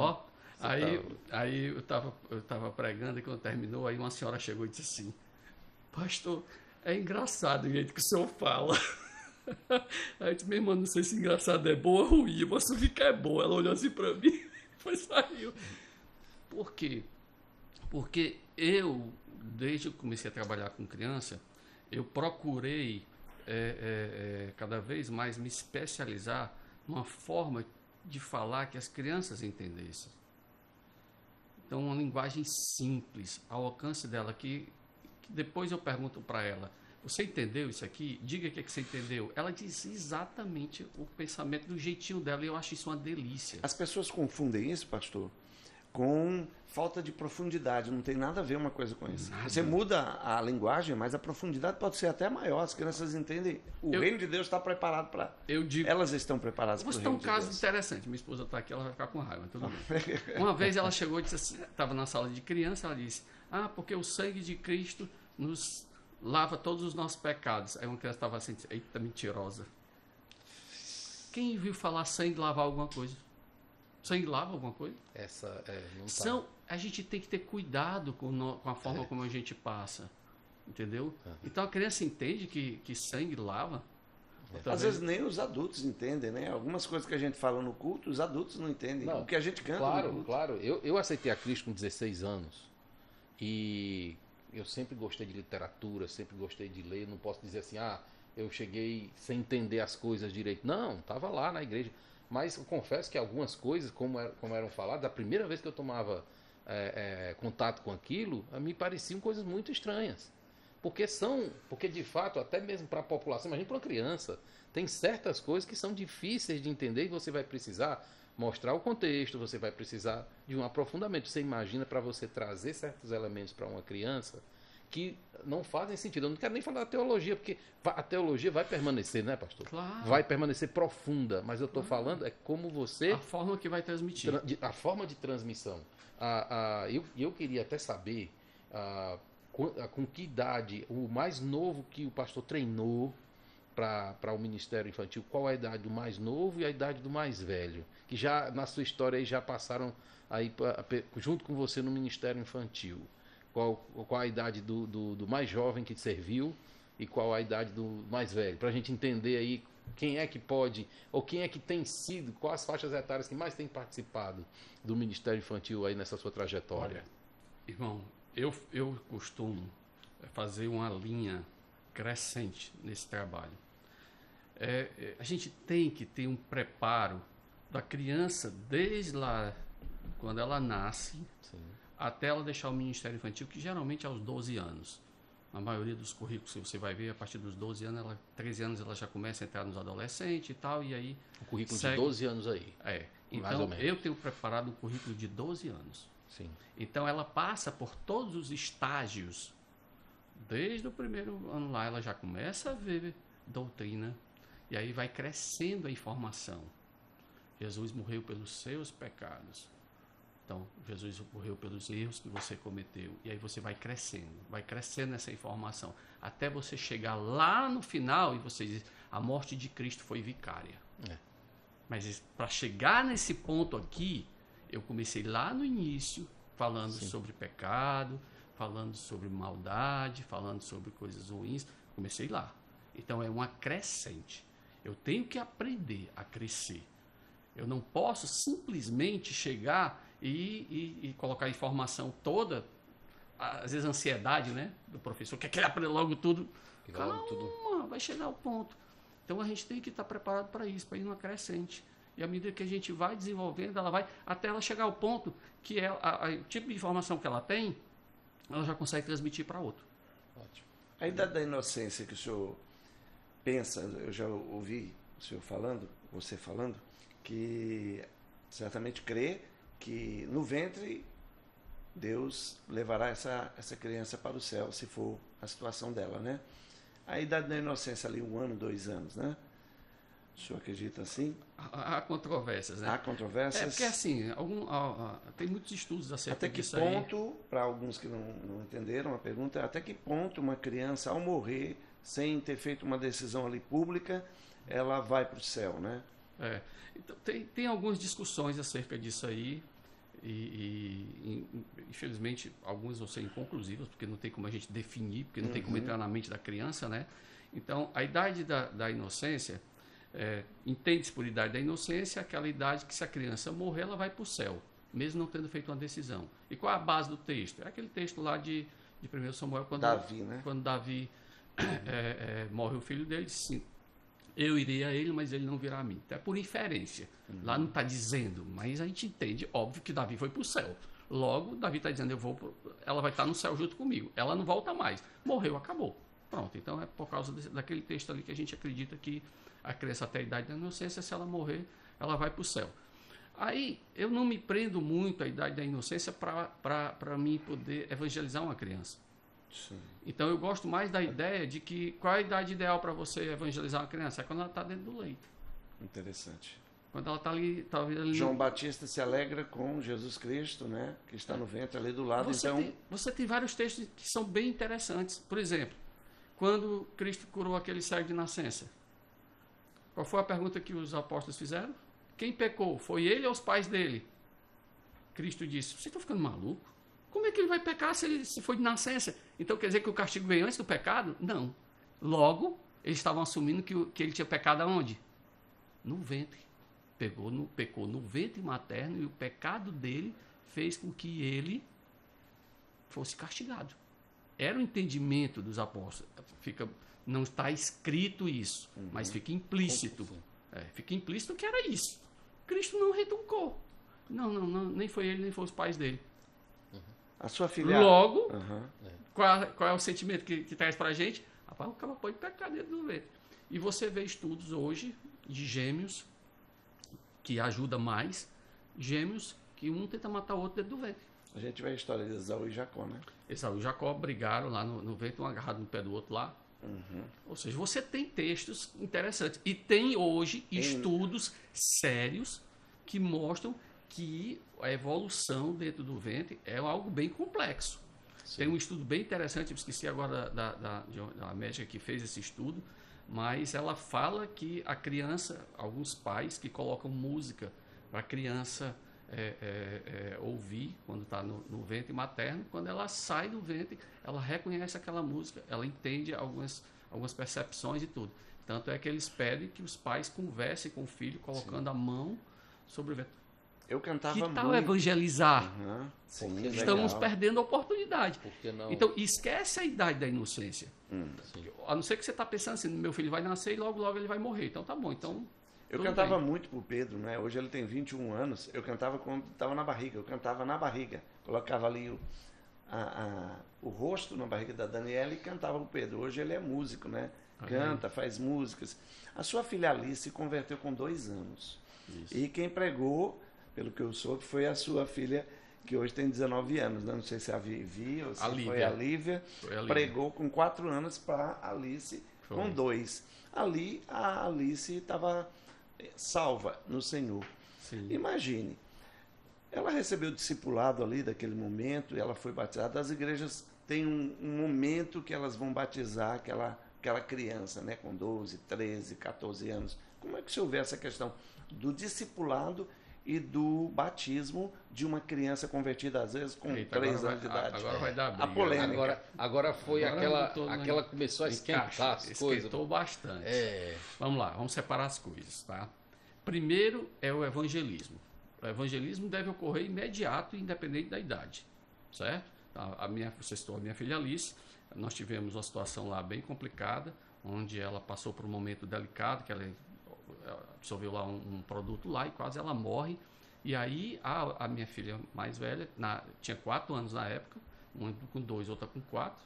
Aí eu tava pregando e quando terminou, aí uma senhora chegou e disse assim, pastor, é engraçado o jeito que o senhor fala. Aí eu disse, minha irmã, não sei se engraçado é bom ou ruim, mas se ficar é bom. Ela olhou assim pra mim e saiu. Por quê? Porque eu, desde que comecei a trabalhar com criança, eu procurei cada vez mais me especializar numa forma de falar que as crianças entendessem. Então, uma linguagem simples, ao alcance dela, que depois eu pergunto para ela, você entendeu isso aqui? Diga o que você entendeu. Ela diz exatamente o pensamento do jeitinho dela e eu acho isso uma delícia. As pessoas confundem isso, pastor, com falta de profundidade. Não tem nada a ver uma coisa com isso. Nada. Você muda a linguagem, mas a profundidade pode ser até maior. As crianças entendem. O reino de Deus está preparado para... Elas estão preparadas para o reino de Deus. Vou citar um caso interessante. Minha esposa está aqui, ela vai ficar com raiva. Tudo bem. Uma vez ela chegou e disse assim, estava na sala de criança, ela disse, porque o sangue de Cristo nos lava todos os nossos pecados. Aí uma criança estava assim, eita, mentirosa. Quem viu falar sangue lavar alguma coisa? Sangue lava alguma coisa? Não a gente tem que ter cuidado com a forma como a gente passa. Entendeu? Então a criança entende que sangue lava. Às vezes nem os adultos entendem, né? Algumas coisas que a gente fala no culto, os adultos não entendem. O que a gente canta no culto. Claro. Eu aceitei a Cristo com 16 anos. E eu sempre gostei de literatura, sempre gostei de ler. Não posso dizer assim, eu cheguei sem entender as coisas direito. Não, estava lá na igreja. Mas eu confesso que algumas coisas, como eram faladas, a primeira vez que eu tomava contato com aquilo, me pareciam coisas muito estranhas. Porque de fato, até mesmo para a população, imagina para uma criança, tem certas coisas que são difíceis de entender e você vai precisar mostrar o contexto, você vai precisar de um aprofundamento. Você imagina para você trazer certos elementos para uma criança que não fazem sentido. Eu não quero nem falar da teologia, porque a teologia vai permanecer, né, pastor? Claro. Vai permanecer profunda, mas eu estou falando como você... A forma que vai transmitir. A forma de transmissão. Eu queria até saber com que idade, o mais novo que o pastor treinou para o Ministério Infantil, qual a idade do mais novo e a idade do mais velho? Que já, na sua história, aí, já passaram aí, junto com você no Ministério Infantil. Qual a idade do mais jovem que te serviu e qual a idade do mais velho? Para a gente entender aí quem é que pode, ou quem é que tem sido, quais as faixas etárias que mais tem participado do Ministério Infantil aí nessa sua trajetória. Olha, irmão, eu costumo fazer uma linha crescente nesse trabalho. A gente tem que ter um preparo da criança desde lá quando ela nasce, Sim. até ela deixar o Ministério Infantil, que geralmente é aos 12 anos. Na maioria dos currículos que você vai ver, a partir dos 12 anos, 13 anos ela já começa a entrar nos adolescentes e tal, e aí... Um currículo segue. de 12 anos aí. É. Mais ou Então, menos. eu tenho preparado um currículo de 12 anos. Sim. Então, ela passa por todos os estágios. Desde o primeiro ano lá, ela já começa a ver doutrina, e aí vai crescendo a informação. Jesus morreu pelos seus pecados. Então, Jesus morreu pelos erros que você cometeu. E aí você vai crescendo essa informação. Até você chegar lá no final e você diz, a morte de Cristo foi vicária. É. Mas para chegar nesse ponto aqui, eu comecei lá no início, falando Sim. sobre pecado, falando sobre maldade, falando sobre coisas ruins. Comecei lá. Então, é uma crescente. Eu tenho que aprender a crescer. Eu não posso simplesmente chegar e colocar a informação toda, às vezes a ansiedade, né, do professor, quer que ele aprenda logo tudo. Calma, vai chegar ao ponto. Então a gente tem que estar preparado para isso, para ir numa crescente. E à medida que a gente vai desenvolvendo, ela vai até ela chegar ao ponto que o tipo de informação que ela tem, ela já consegue transmitir para outro. Ótimo. A idade da inocência que o senhor pensa, eu já ouvi o senhor falando, você falando, que certamente crê que no ventre Deus levará essa criança para o céu, se for a situação dela, né? A idade da inocência ali, 1 ano, 2 anos, né? O senhor acredita assim? Há controvérsias, né? Há controvérsias? É porque assim, tem muitos estudos acerca Até que disso ponto, para alguns que não entenderam a pergunta, até que ponto uma criança, ao morrer, sem ter feito uma decisão ali pública, ela vai para o céu, né? Então, tem algumas discussões acerca disso aí, e infelizmente algumas vão ser inconclusivas, porque não tem como a gente definir, porque não tem como entrar na mente da criança, né? Então, a idade da inocência, entende-se por idade da inocência aquela idade que, se a criança morrer, ela vai para o céu, mesmo não tendo feito uma decisão. E qual é a base do texto? É aquele texto lá de 1 Samuel, quando Davi, né? Quando Davi morre o filho dele, sim. Eu irei a ele, mas ele não virá a mim. Então, é por inferência. Lá não está dizendo, mas a gente entende, óbvio, que Davi foi para o céu. Logo, Davi está dizendo, ela vai estar no céu junto comigo. Ela não volta mais. Morreu, acabou. Pronto, então é por causa daquele texto ali que a gente acredita que a criança até a idade da inocência, se ela morrer, ela vai para o céu. Aí, eu não me prendo muito à idade da inocência para mim poder evangelizar uma criança. Sim. Então eu gosto mais da ideia de que qual é a idade ideal para você evangelizar uma criança? É quando ela está dentro do leito. Interessante. Quando ela está ali, ali João Batista se alegra com Jesus Cristo, né? Que está no ventre ali do lado. Você tem vários textos que são bem interessantes. Por exemplo, quando Cristo curou aquele cego de nascença, qual foi a pergunta que os apóstolos fizeram? Quem pecou? Foi ele ou os pais dele? Cristo disse, você está ficando maluco? Como é que ele vai pecar se foi de nascença? Então quer dizer que o castigo veio antes do pecado? Não. Logo, eles estavam assumindo que ele tinha pecado aonde? No ventre. Pecou no ventre materno, e o pecado dele fez com que ele fosse castigado. Era o entendimento dos apóstolos. Não está escrito isso, mas fica implícito. Fica implícito que era isso. Cristo não retrucou. Não, nem foi ele, nem foi os pais dele. A sua filha... Logo, qual é o sentimento que traz para a gente? Rapaz, o cara pode pecar dentro do ventre. E você vê estudos hoje de gêmeos que ajuda mais, gêmeos que um tenta matar o outro dentro do ventre. A gente vê a história de Esaú e Jacó, né? Esaú e Jacó brigaram lá no ventre, um agarrado no pé do outro lá. Ou seja, você tem textos interessantes. E tem hoje estudos sérios que mostram que a evolução dentro do ventre é algo bem complexo. Sim. Tem um estudo bem interessante, eu esqueci agora da médica que fez esse estudo, mas ela fala que a criança, alguns pais que colocam música para a criança ouvir quando está no ventre materno, quando ela sai do ventre, ela reconhece aquela música, ela entende algumas percepções e tudo. Tanto é que eles pedem que os pais conversem com o filho, colocando a mão sobre o ventre. Eu cantava muito. Que tal muito. Evangelizar? Sim, estamos perdendo a oportunidade. Por que não? Então, esquece a idade da inocência. A não ser que você está pensando assim, meu filho vai nascer e logo ele vai morrer. Então, tá bom. Então, Eu Tudo cantava bem. muito pro Pedro, né? Hoje ele tem 21 anos. Eu cantava quando estava na barriga. Eu cantava na barriga. Colocava ali o rosto na barriga da Daniela e cantava pro Pedro. Hoje ele é músico, né? Canta, faz músicas. A sua filha Alice se converteu com 2 anos. Isso. E quem pregou, pelo que eu soube, foi a sua filha, que hoje tem 19 anos. Né? Não sei se é a Vivi ou se foi a Lívia. Foi a Lívia. Pregou com 4 anos para Alice com 2. Ali a Alice estava salva no Senhor. Sim. Imagine, ela recebeu o discipulado ali daquele momento, ela foi batizada. As igrejas têm um momento que elas vão batizar aquela criança, né, com 12, 13, 14 anos. Como é que se houver essa questão do discipulado e do batismo de uma criança convertida, às vezes, com 3 anos de idade? Agora vai dar briga. A polêmica. Agora foi Agora aquela começou a esquentar as coisas. Esquentou bastante. É. Vamos lá, vamos separar as coisas, tá? Primeiro é o evangelismo. O evangelismo deve ocorrer imediato, independente da idade, certo? Você citou a minha filha Alice, nós tivemos uma situação lá bem complicada, onde ela passou por um momento delicado, que ela absorveu lá um produto lá e quase ela morre. E aí a minha filha mais velha, tinha 4 anos na época, uma com 2, outra com 4,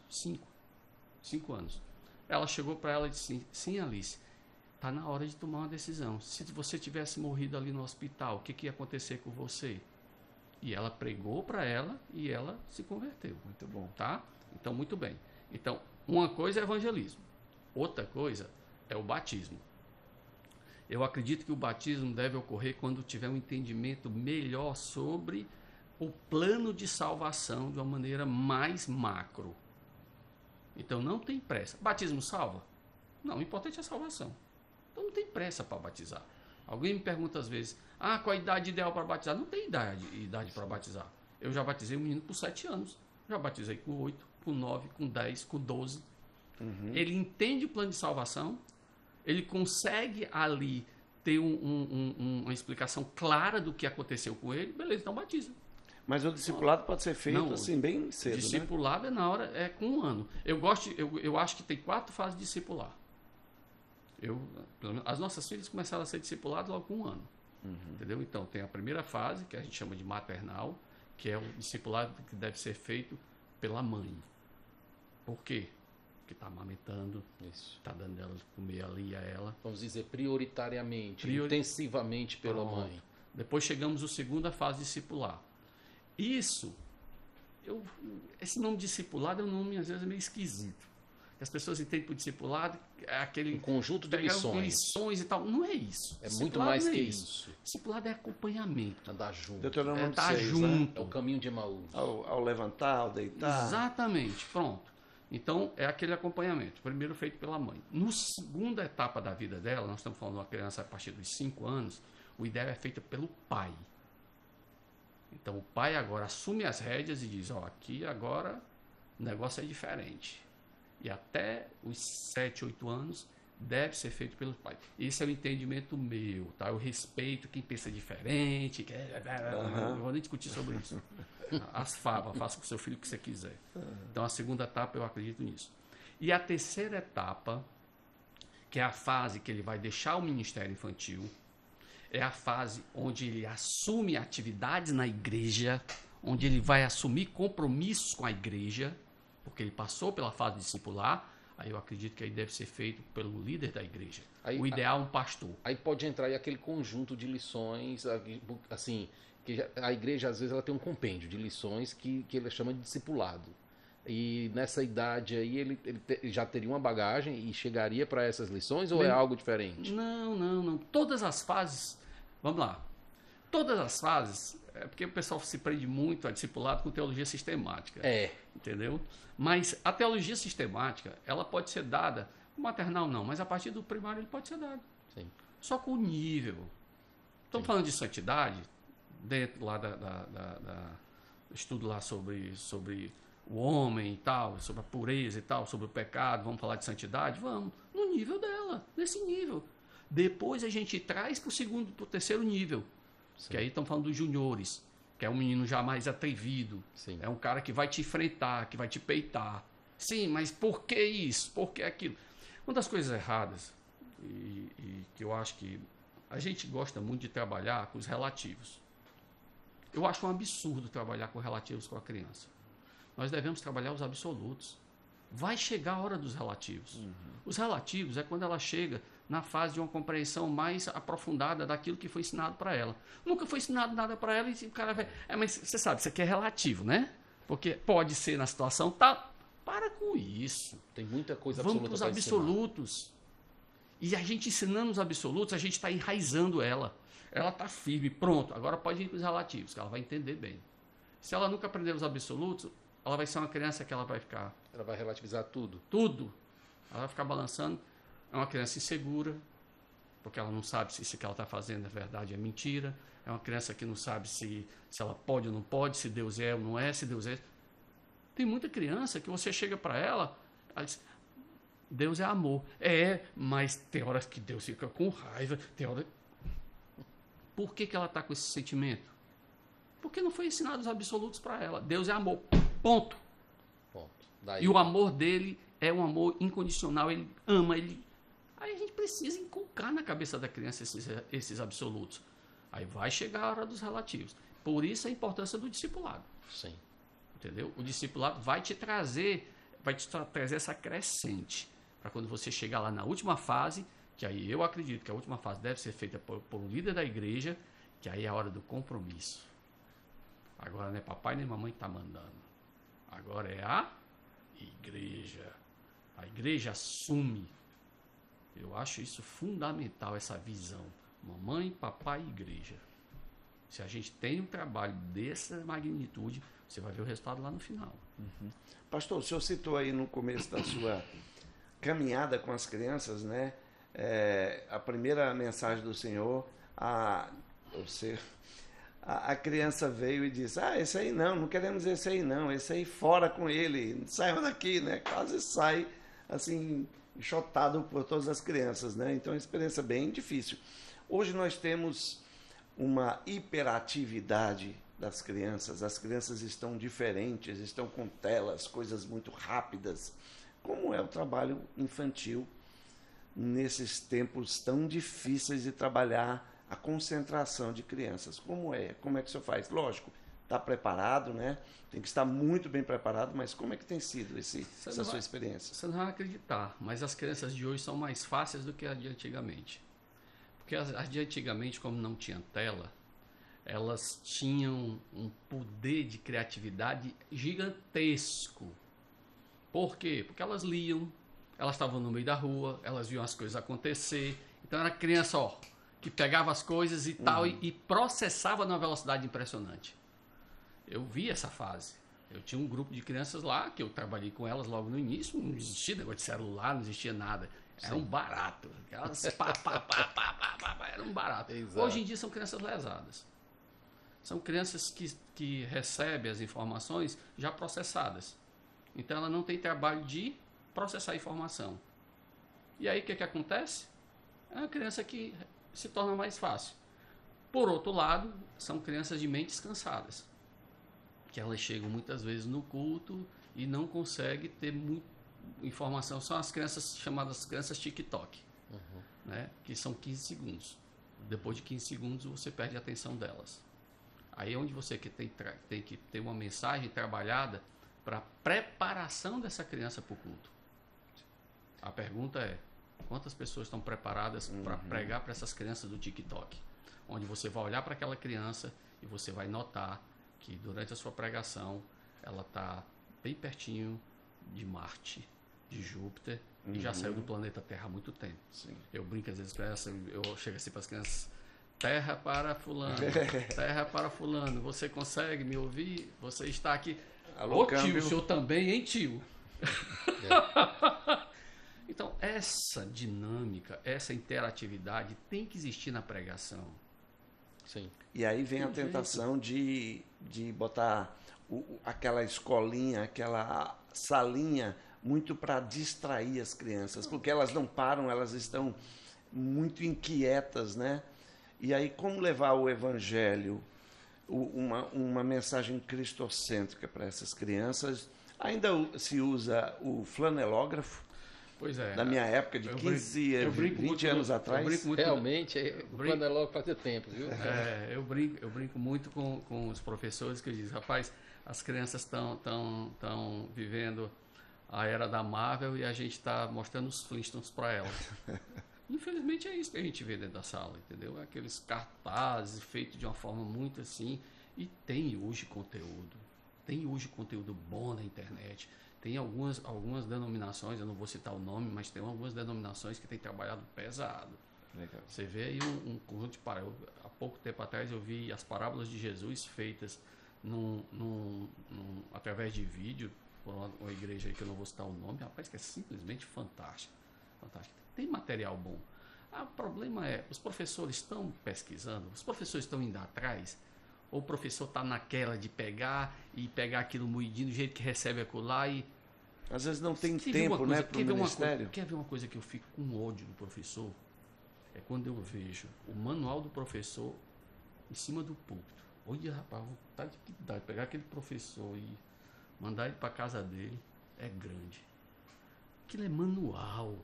5 anos. Ela chegou para ela e disse: sim, Alice, está na hora de tomar uma decisão. Se você tivesse morrido ali no hospital, o que ia acontecer com você? E ela pregou para ela e ela se converteu. Muito bom. Tá? Então, muito bem. Então, uma coisa é evangelismo, outra coisa é o batismo. Eu acredito que o batismo deve ocorrer quando tiver um entendimento melhor sobre o plano de salvação de uma maneira mais macro. Então, não tem pressa. Batismo salva? Não, o importante é a salvação. Então, não tem pressa para batizar. Alguém me pergunta às vezes: qual a idade ideal para batizar? Não tem idade para batizar. Eu já batizei um menino por 7 anos. Já batizei com 8, com 9, com 10, com 12. Uhum. Ele entende o plano de salvação, ele consegue ali ter uma explicação clara do que aconteceu com ele, beleza, então batiza. Mas o discipulado pode ser feito assim bem cedo, discipulado, né? Com 1 ano. Eu acho que tem 4 fases de discipular. As nossas filhas começaram a ser discipuladas logo com 1 ano. Uhum. Entendeu? Então, tem a primeira fase, que a gente chama de maternal, que é o discipulado que deve ser feito pela mãe. Por quê? Porque está amamentando, está dando ela de comer ali a ela. Vamos dizer, prioritariamente, intensivamente pela mãe. Depois chegamos à segunda fase discipular. Esse nome discipulado é um nome, às vezes, meio esquisito. As pessoas entendem por discipulado é aquele... Um conjunto de lições e tal. Não é isso. É muito mais que isso. Discipulado é acompanhamento. Andar junto. Deuteronômio estar 6, junto. É o caminho de Emaús. Ao levantar, ao deitar. Exatamente, pronto. Então, é aquele acompanhamento. Primeiro feito pela mãe. No segunda etapa da vida dela, nós estamos falando de uma criança a partir dos 5 anos, o ideal é feito pelo pai. Então, o pai agora assume as rédeas e diz: aqui agora o negócio é diferente. E até os 7, 8 anos deve ser feito pelo pai. Esse é o entendimento meu, tá? Eu respeito quem pensa diferente, não vou nem discutir sobre isso. Faça com o seu filho o que você quiser. Então, a segunda etapa, eu acredito nisso. E a terceira etapa, que é a fase que ele vai deixar o ministério infantil, é a fase onde ele assume atividades na igreja, onde ele vai assumir compromissos com a igreja, porque ele passou pela fase discipular. Aí eu acredito que aí deve ser feito pelo líder da igreja. O ideal é um pastor. Aí pode entrar aí aquele conjunto de lições, assim, que a igreja às vezes ela tem um compêndio de lições que ele chama de discipulado. E nessa idade aí ele já teria uma bagagem e chegaria para essas lições, ou é algo diferente? Não. Todas as fases, vamos lá. Todas as fases, é porque o pessoal se prende muito a discipulado com teologia sistemática. Entendeu? Mas a teologia sistemática, ela pode ser dada, o maternal não, mas a partir do primário ele pode ser dado. Sim. Só com o nível. Estamos falando de santidade, dentro lá do estudo lá sobre o homem e tal, sobre a pureza e tal, sobre o pecado, vamos falar de santidade? Vamos, no nível dela, nesse nível. Depois a gente traz para o segundo, para o terceiro nível, que aí estamos falando dos juniores, que é um menino já mais atrevido. Sim. É um cara que vai te enfrentar, que vai te peitar. Sim, mas por que isso? Por que aquilo? Uma das coisas erradas, e que eu acho que A gente gosta muito de trabalhar com os relativos. Eu acho um absurdo trabalhar com relativos com a criança. Nós devemos trabalhar os absolutos. Vai chegar a hora dos relativos. Os relativos é quando ela chega na fase de uma compreensão mais aprofundada daquilo que foi ensinado para ela. Nunca foi ensinado nada para ela e o cara vai... mas você sabe, isso aqui é relativo, né? Porque pode ser na situação tal. Para com isso. Tem muita coisa Vamos absoluta para os para ensinar. absolutos. E a gente ensinando os absolutos, a gente está enraizando ela. Ela está firme, pronto. Agora pode ir para os relativos, que ela vai entender bem. Se ela nunca aprender os absolutos, ela vai ser uma criança que ela vai ficar... Ela vai relativizar tudo. Tudo. Ela vai ficar balançando. É uma criança insegura, porque ela não sabe se isso que ela está fazendo é verdade ou é mentira. É uma criança que não sabe se ela pode ou não pode, se Deus é ou não é, se Deus é... Tem muita criança que você chega para ela diz, Deus é amor. Mas tem horas que Deus fica com raiva, tem horas... Por que ela está com esse sentimento? Porque não foi ensinado os absolutos para ela. Deus é amor. Ponto. Daí... E o amor dele é um amor incondicional. Ele ama, ele... Aí a gente precisa inculcar na cabeça da criança esses absolutos. Aí vai chegar a hora dos relativos. Por isso a importância do discipulado. Sim. Entendeu? O discipulado vai te trazer essa crescente. Para quando você chegar lá na última fase, que aí eu acredito que a última fase deve ser feita por um líder da igreja, que aí é a hora do compromisso. Agora não é papai nem mamãe que está mandando. Agora é a igreja. A igreja assume. Eu acho isso fundamental, essa visão. Mamãe, papai e igreja. Se a gente tem um trabalho dessa magnitude, você vai ver o resultado lá no final. Pastor, o senhor citou aí no começo da sua caminhada com as crianças, né? A primeira mensagem do Senhor, a criança veio e disse, esse aí não queremos esse aí não, esse aí fora com ele, saiam daqui, né? Quase sai, assim, enxotado por todas as crianças, né? Então é uma experiência bem difícil. Hoje nós temos uma hiperatividade das crianças, as crianças estão diferentes, estão com telas, coisas muito rápidas. Como é o trabalho infantil nesses tempos tão difíceis de trabalhar a concentração de crianças? Como é que o senhor faz? Lógico, está preparado, né? Tem que estar muito bem preparado, mas como é que tem sido essa sua experiência? Você não vai acreditar, mas as crianças de hoje são mais fáceis do que as de antigamente. Porque as de antigamente, como não tinha tela, elas tinham um poder de criatividade gigantesco. Por quê? Porque elas liam, elas estavam no meio da rua, elas viam as coisas acontecer. Então era criança, que pegava as coisas e tal e processava numa velocidade impressionante. Eu vi essa fase. Eu tinha um grupo de crianças lá, que eu trabalhei com elas logo no início, não existia negócio de celular, não existia nada. Era um barato. Elas era um barato. Exato. Hoje em dia são crianças lesadas. São crianças que recebem as informações já processadas. Então ela não tem trabalho de processar a informação. E aí o que acontece? É uma criança que se torna mais fácil. Por outro lado, são crianças de mentes cansadas. Que elas chegam muitas vezes no culto e não conseguem ter muita informação. São as crianças chamadas crianças TikTok, né? Que são 15 segundos. Depois de 15 segundos você perde a atenção delas. Aí é onde você tem que ter uma mensagem trabalhada para preparação dessa criança para o culto. A pergunta é, quantas pessoas estão preparadas para pregar para essas crianças do TikTok? Onde você vai olhar para aquela criança e você vai notar que durante a sua pregação ela está bem pertinho de Marte, de Júpiter, e já saiu do planeta Terra há muito tempo. Sim. Eu brinco às vezes com essa, eu chego assim para as crianças, terra para fulano, terra para fulano, você consegue me ouvir? Você está aqui. Alô, Ô tio, o senhor também, hein, tio? Então, essa dinâmica, essa interatividade tem que existir na pregação. Sim. E aí vem a tentação de botar aquela escolinha, aquela salinha, muito para distrair as crianças, porque elas não param, elas estão muito inquietas, né? E aí, como levar o evangelho, uma mensagem cristocêntrica para essas crianças? Ainda se usa o flanelógrafo, Pois é. Da minha época, de 15, 20 anos atrás. Eu brinco muito Realmente, quando é logo fazer tempo, viu? Eu brinco muito com os professores que dizem, rapaz, as crianças estão vivendo a era da Marvel e a gente está mostrando os Flintstones para elas. Infelizmente é isso que a gente vê dentro da sala, entendeu? Aqueles cartazes feitos de uma forma muito assim. E tem hoje conteúdo. Tem hoje conteúdo bom na internet. Tem algumas denominações, eu não vou citar o nome, mas tem algumas denominações que têm trabalhado pesado. Legal. Você vê aí um conjunto de parábolas. Há pouco tempo atrás eu vi as parábolas de Jesus feitas através de vídeo por uma igreja aí que eu não vou citar o nome, rapaz, que é simplesmente fantástico. Fantástico. Tem material bom. O problema é, os professores estão pesquisando, os professores estão indo atrás, ou o professor está naquela de pegar aquilo moidinho do jeito que recebe acolá e... Às vezes não tem tempo, né, para o ministério. Quer ver uma coisa que eu fico com ódio do professor? É quando eu vejo o manual do professor em cima do púlpito. Olha, rapaz, vontade de pegar aquele professor e mandar ele para casa dele é grande. Aquilo é manual.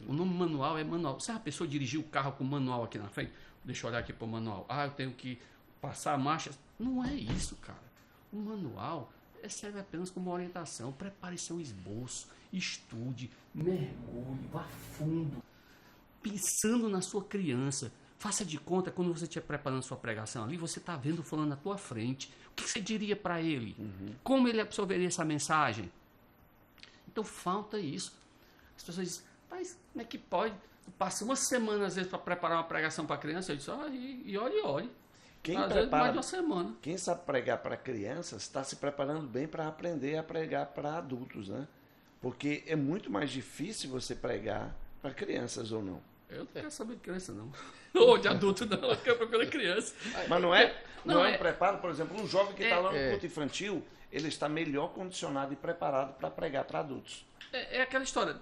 O nome manual é manual. Se a pessoa dirigir o carro com o manual aqui na frente, deixa eu olhar aqui para o manual. Eu tenho que passar marchas. Não é isso, cara. O manual serve apenas como orientação. Prepare seu esboço, estude, mergulhe, vá fundo, pensando na sua criança. Faça de conta, quando você estiver preparando sua pregação ali, você está vendo falando na tua frente. O que você diria para ele? Como ele absorveria essa mensagem? Então falta isso. As pessoas dizem, mas como é que pode? Passa uma semana, às vezes, para preparar uma pregação para a criança. Eu disse, olhe. Às vezes, mais de uma semana. Quem sabe pregar para crianças está se preparando bem para aprender a pregar para adultos, né? Porque é muito mais difícil você pregar para crianças ou não. Eu não quero saber de criança, não. Ou de adulto, não. Eu quero pela criança. Mas não é um preparo, por exemplo, um jovem que está lá no culto infantil, ele está melhor condicionado e preparado para pregar para adultos. É aquela história.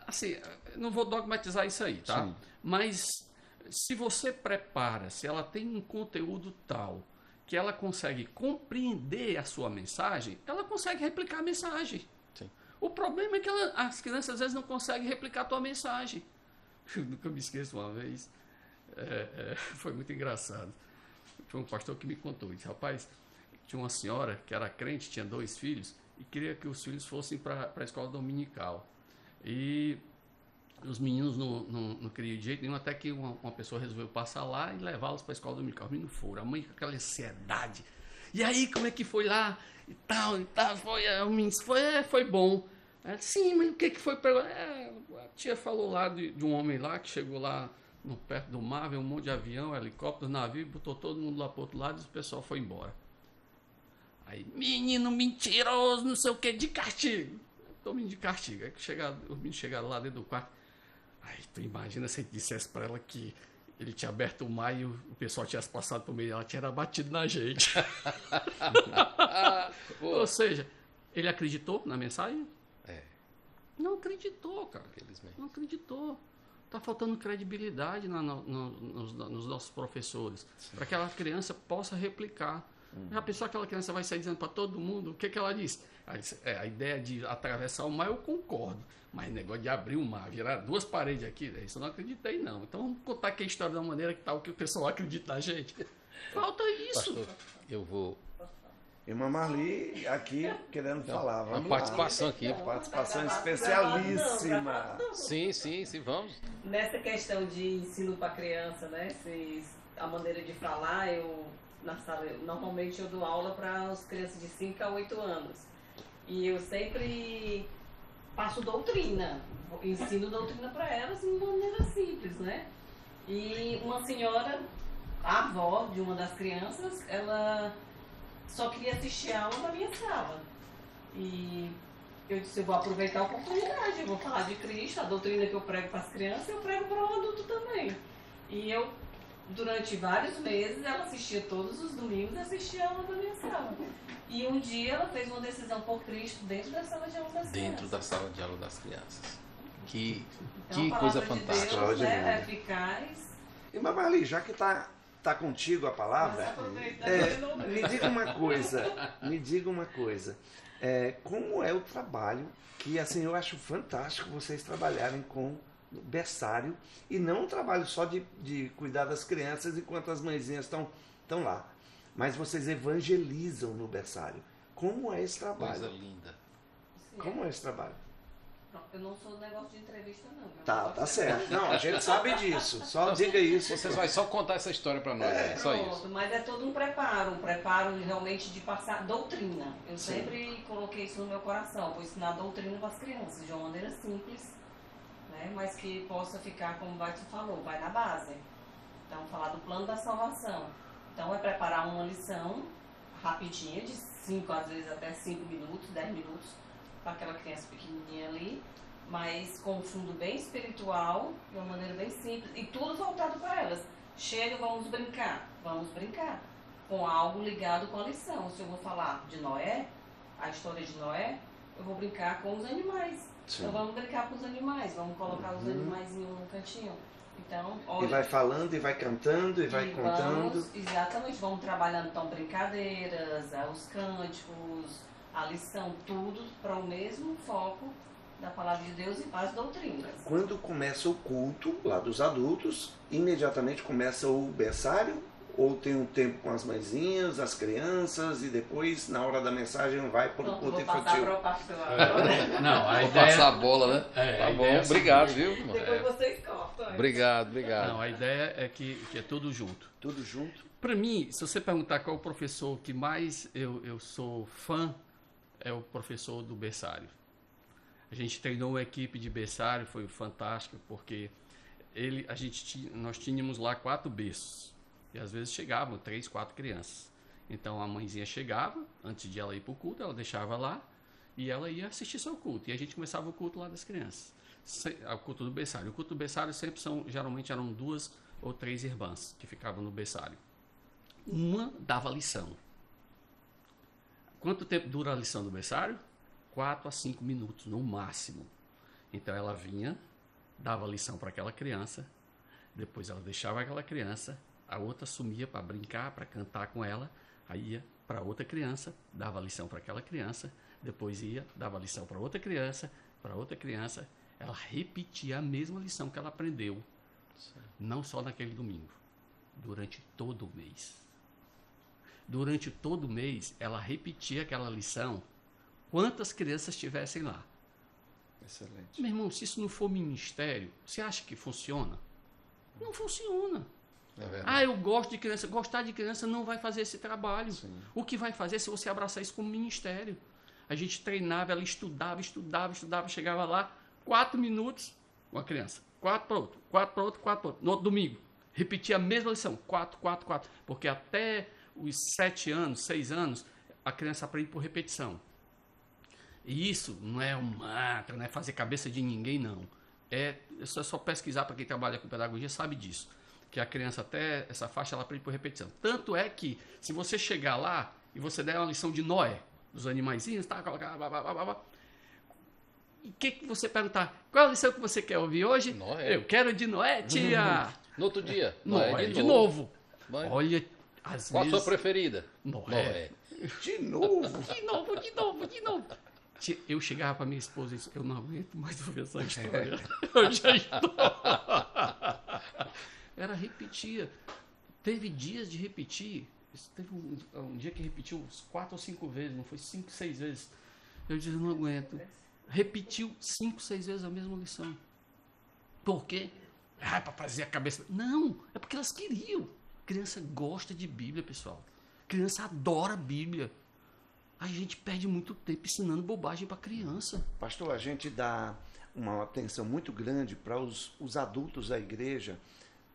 Assim, não vou dogmatizar isso aí, tá? Sim. Mas se você prepara, se ela tem um conteúdo tal que ela consegue compreender a sua mensagem, ela consegue replicar a mensagem. Sim. O problema é que as crianças às vezes não conseguem replicar a tua mensagem. Eu nunca me esqueço uma vez, foi muito engraçado. Foi um pastor que me contou, disse, rapaz, tinha uma senhora que era crente, tinha 2 filhos, e queria que os filhos fossem para a escola dominical. E os meninos não queriam de jeito nenhum, até que uma pessoa resolveu passar lá e levá-los para a escola dominical. Os meninos foram, a mãe com aquela ansiedade. E aí, como é que foi lá? E tal, foi bom. Sim, mas o que foi? A tia falou lá de um homem lá que chegou lá perto do mar, veio um monte de avião, helicóptero, navio, botou todo mundo lá para o outro lado e o pessoal foi embora. Aí, menino mentiroso, não sei o que, de castigo. Tô menino de castigo. Aí os meninos chegaram lá dentro do quarto. Aí tu imagina se ele dissesse para ela que ele tinha aberto o mar e o pessoal tinha passado por meio, ela tinha batido na gente. Ou seja, ele acreditou na mensagem? Não acreditou, cara. Não acreditou. Está faltando credibilidade nos nossos professores, para que aquela criança possa replicar. Já pensou que aquela criança vai sair dizendo para todo mundo? O que ela disse? Ela disse, a ideia de atravessar o mar eu concordo, mas o negócio de abrir o mar, virar 2 paredes aqui, isso eu não acreditei não. Então vamos contar aqui a história da maneira que tal que o pessoal acredita na gente. Falta isso. Pastor, eu vou... Irmã Marli aqui querendo falar. Uma participação aqui. Participação especialíssima. Sim, vamos. Nessa questão de ensino para criança, né? A maneira de falar, normalmente eu dou aula para as crianças de 5 a 8 anos. E eu sempre passo doutrina, ensino doutrina para elas de uma maneira simples, né? E uma senhora, a avó de uma das crianças, ela só queria assistir a aula na minha sala. E eu disse, eu vou aproveitar a oportunidade, eu vou falar de Cristo, a doutrina que eu prego para as crianças, eu prego para o adulto também. E eu, durante vários meses, ela assistia todos os domingos, assistia a aula da minha sala. E um dia ela fez uma decisão por Cristo dentro da sala de aula das crianças. Dentro da sala de aula das crianças. Que Então, coisa fantástica. De Deus, é eficaz. Irmã Marli, já que tá contigo a palavra, me diga uma coisa. como é o trabalho, que assim eu acho fantástico vocês trabalharem com berçário, e não um trabalho só de cuidar das crianças enquanto as mãezinhas estão lá, mas vocês evangelizam no berçário. Como é esse trabalho? Coisa linda. Como é esse trabalho? Eu não sou do negócio de entrevista, não. Tá certo. Não, a gente sabe disso. Só diga isso. Vocês vão só contar essa história para nós, só Pronto, isso. mas é todo um preparo realmente de passar doutrina. Eu sempre coloquei isso no meu coração, vou ensinar doutrina para as crianças, de uma maneira simples, né, mas que possa ficar, como o Batson falou, vai na base. Então, falar do plano da salvação. Então, é preparar uma lição rapidinha, de 5, às vezes até 5 minutos, 10 minutos, para aquela criança pequenininha ali, mas com um fundo bem espiritual, de uma maneira bem simples, e tudo voltado para elas. Chega, vamos brincar, com algo ligado com a lição. Se eu vou falar de Noé, a história de Noé, eu vou brincar com os animais. Sim. Então vamos brincar com os animais, vamos colocar os animaizinhos no cantinho. Então, olha, e vai falando, e vai cantando, e vai contando. Exatamente, vamos trabalhando então brincadeiras, os cânticos, a lição, tudo para o mesmo foco da palavra de Deus e as doutrinas. Quando começa o culto lá dos adultos, imediatamente começa o berçário? Ou tem um tempo com as mãezinhas, as crianças, e depois, na hora da mensagem, vai para o culto infantil? Vou passar para o pastor. Não, a Vou ideia... passar a bola, né? Tá bom, obrigado, viu? Depois vocês cortam. Obrigado. Não, a ideia é que é tudo junto. Tudo junto? Para mim, se você perguntar qual é o professor que mais eu sou fã, é o professor do berçário. A gente treinou uma equipe de berçário, foi fantástico, porque nós tínhamos lá 4 berços. E às vezes chegavam 3, 4 crianças. Então a mãezinha chegava, antes de ela ir para o culto, ela deixava lá e ela ia assistir seu culto. E a gente começava o culto lá das crianças. O culto do berçário. O culto do berçário geralmente eram 2 ou 3 irmãs que ficavam no berçário. Uma dava lição. Quanto tempo dura a lição do berçário? 4 a 5 minutos, no máximo. Então ela vinha, dava lição para aquela criança, depois ela deixava aquela criança, a outra sumia para brincar, para cantar com ela, aí ia para outra criança, dava lição para aquela criança, depois ia, dava lição para outra criança, ela repetia a mesma lição que ela aprendeu, não só naquele domingo, durante todo o mês. Durante todo o mês, ela repetia aquela lição, quantas crianças estivessem lá. Excelente. Meu irmão, se isso não for ministério, você acha que funciona? Não funciona. Eu gosto de criança. Gostar de criança não vai fazer esse trabalho. Sim. O que vai fazer é se você abraçar isso como ministério. A gente treinava, ela estudava, chegava lá, 4 minutos, uma criança, 4 para outro, 4 para outro, 4 para outro. No outro domingo, repetia a mesma lição, 4, 4, 4. Porque até os 7 anos, 6 anos, a criança aprende por repetição. E isso não é um mantra, não é fazer cabeça de ninguém, não. É só pesquisar, para quem trabalha com pedagogia sabe disso. Que a criança até essa faixa ela aprende por repetição. Tanto é que se você chegar lá e você der uma lição de Noé, dos animaizinhos, tá, e que você perguntar, qual é a lição que você quer ouvir hoje? Noé. Eu quero de Noé, tia. No outro dia, Noé de novo. Noé. Olha, às qual vezes... a sua preferida? Noé. De novo. De novo. Eu chegava para minha esposa e disse, eu não aguento mais ouvir essa história. Eu já estou. Era repetir. Teve dias de repetir. Teve um dia que repetiu uns 4 ou 5 vezes, não foi 5, 6 vezes. Eu disse, eu não aguento. Repetiu 5, 6 vezes a mesma lição. Por quê? Para fazer a cabeça. Não, é porque elas queriam. Criança gosta de Bíblia, pessoal. Criança adora a Bíblia. A gente perde muito tempo ensinando bobagem para criança. Pastor, a gente dá uma atenção muito grande para os adultos da igreja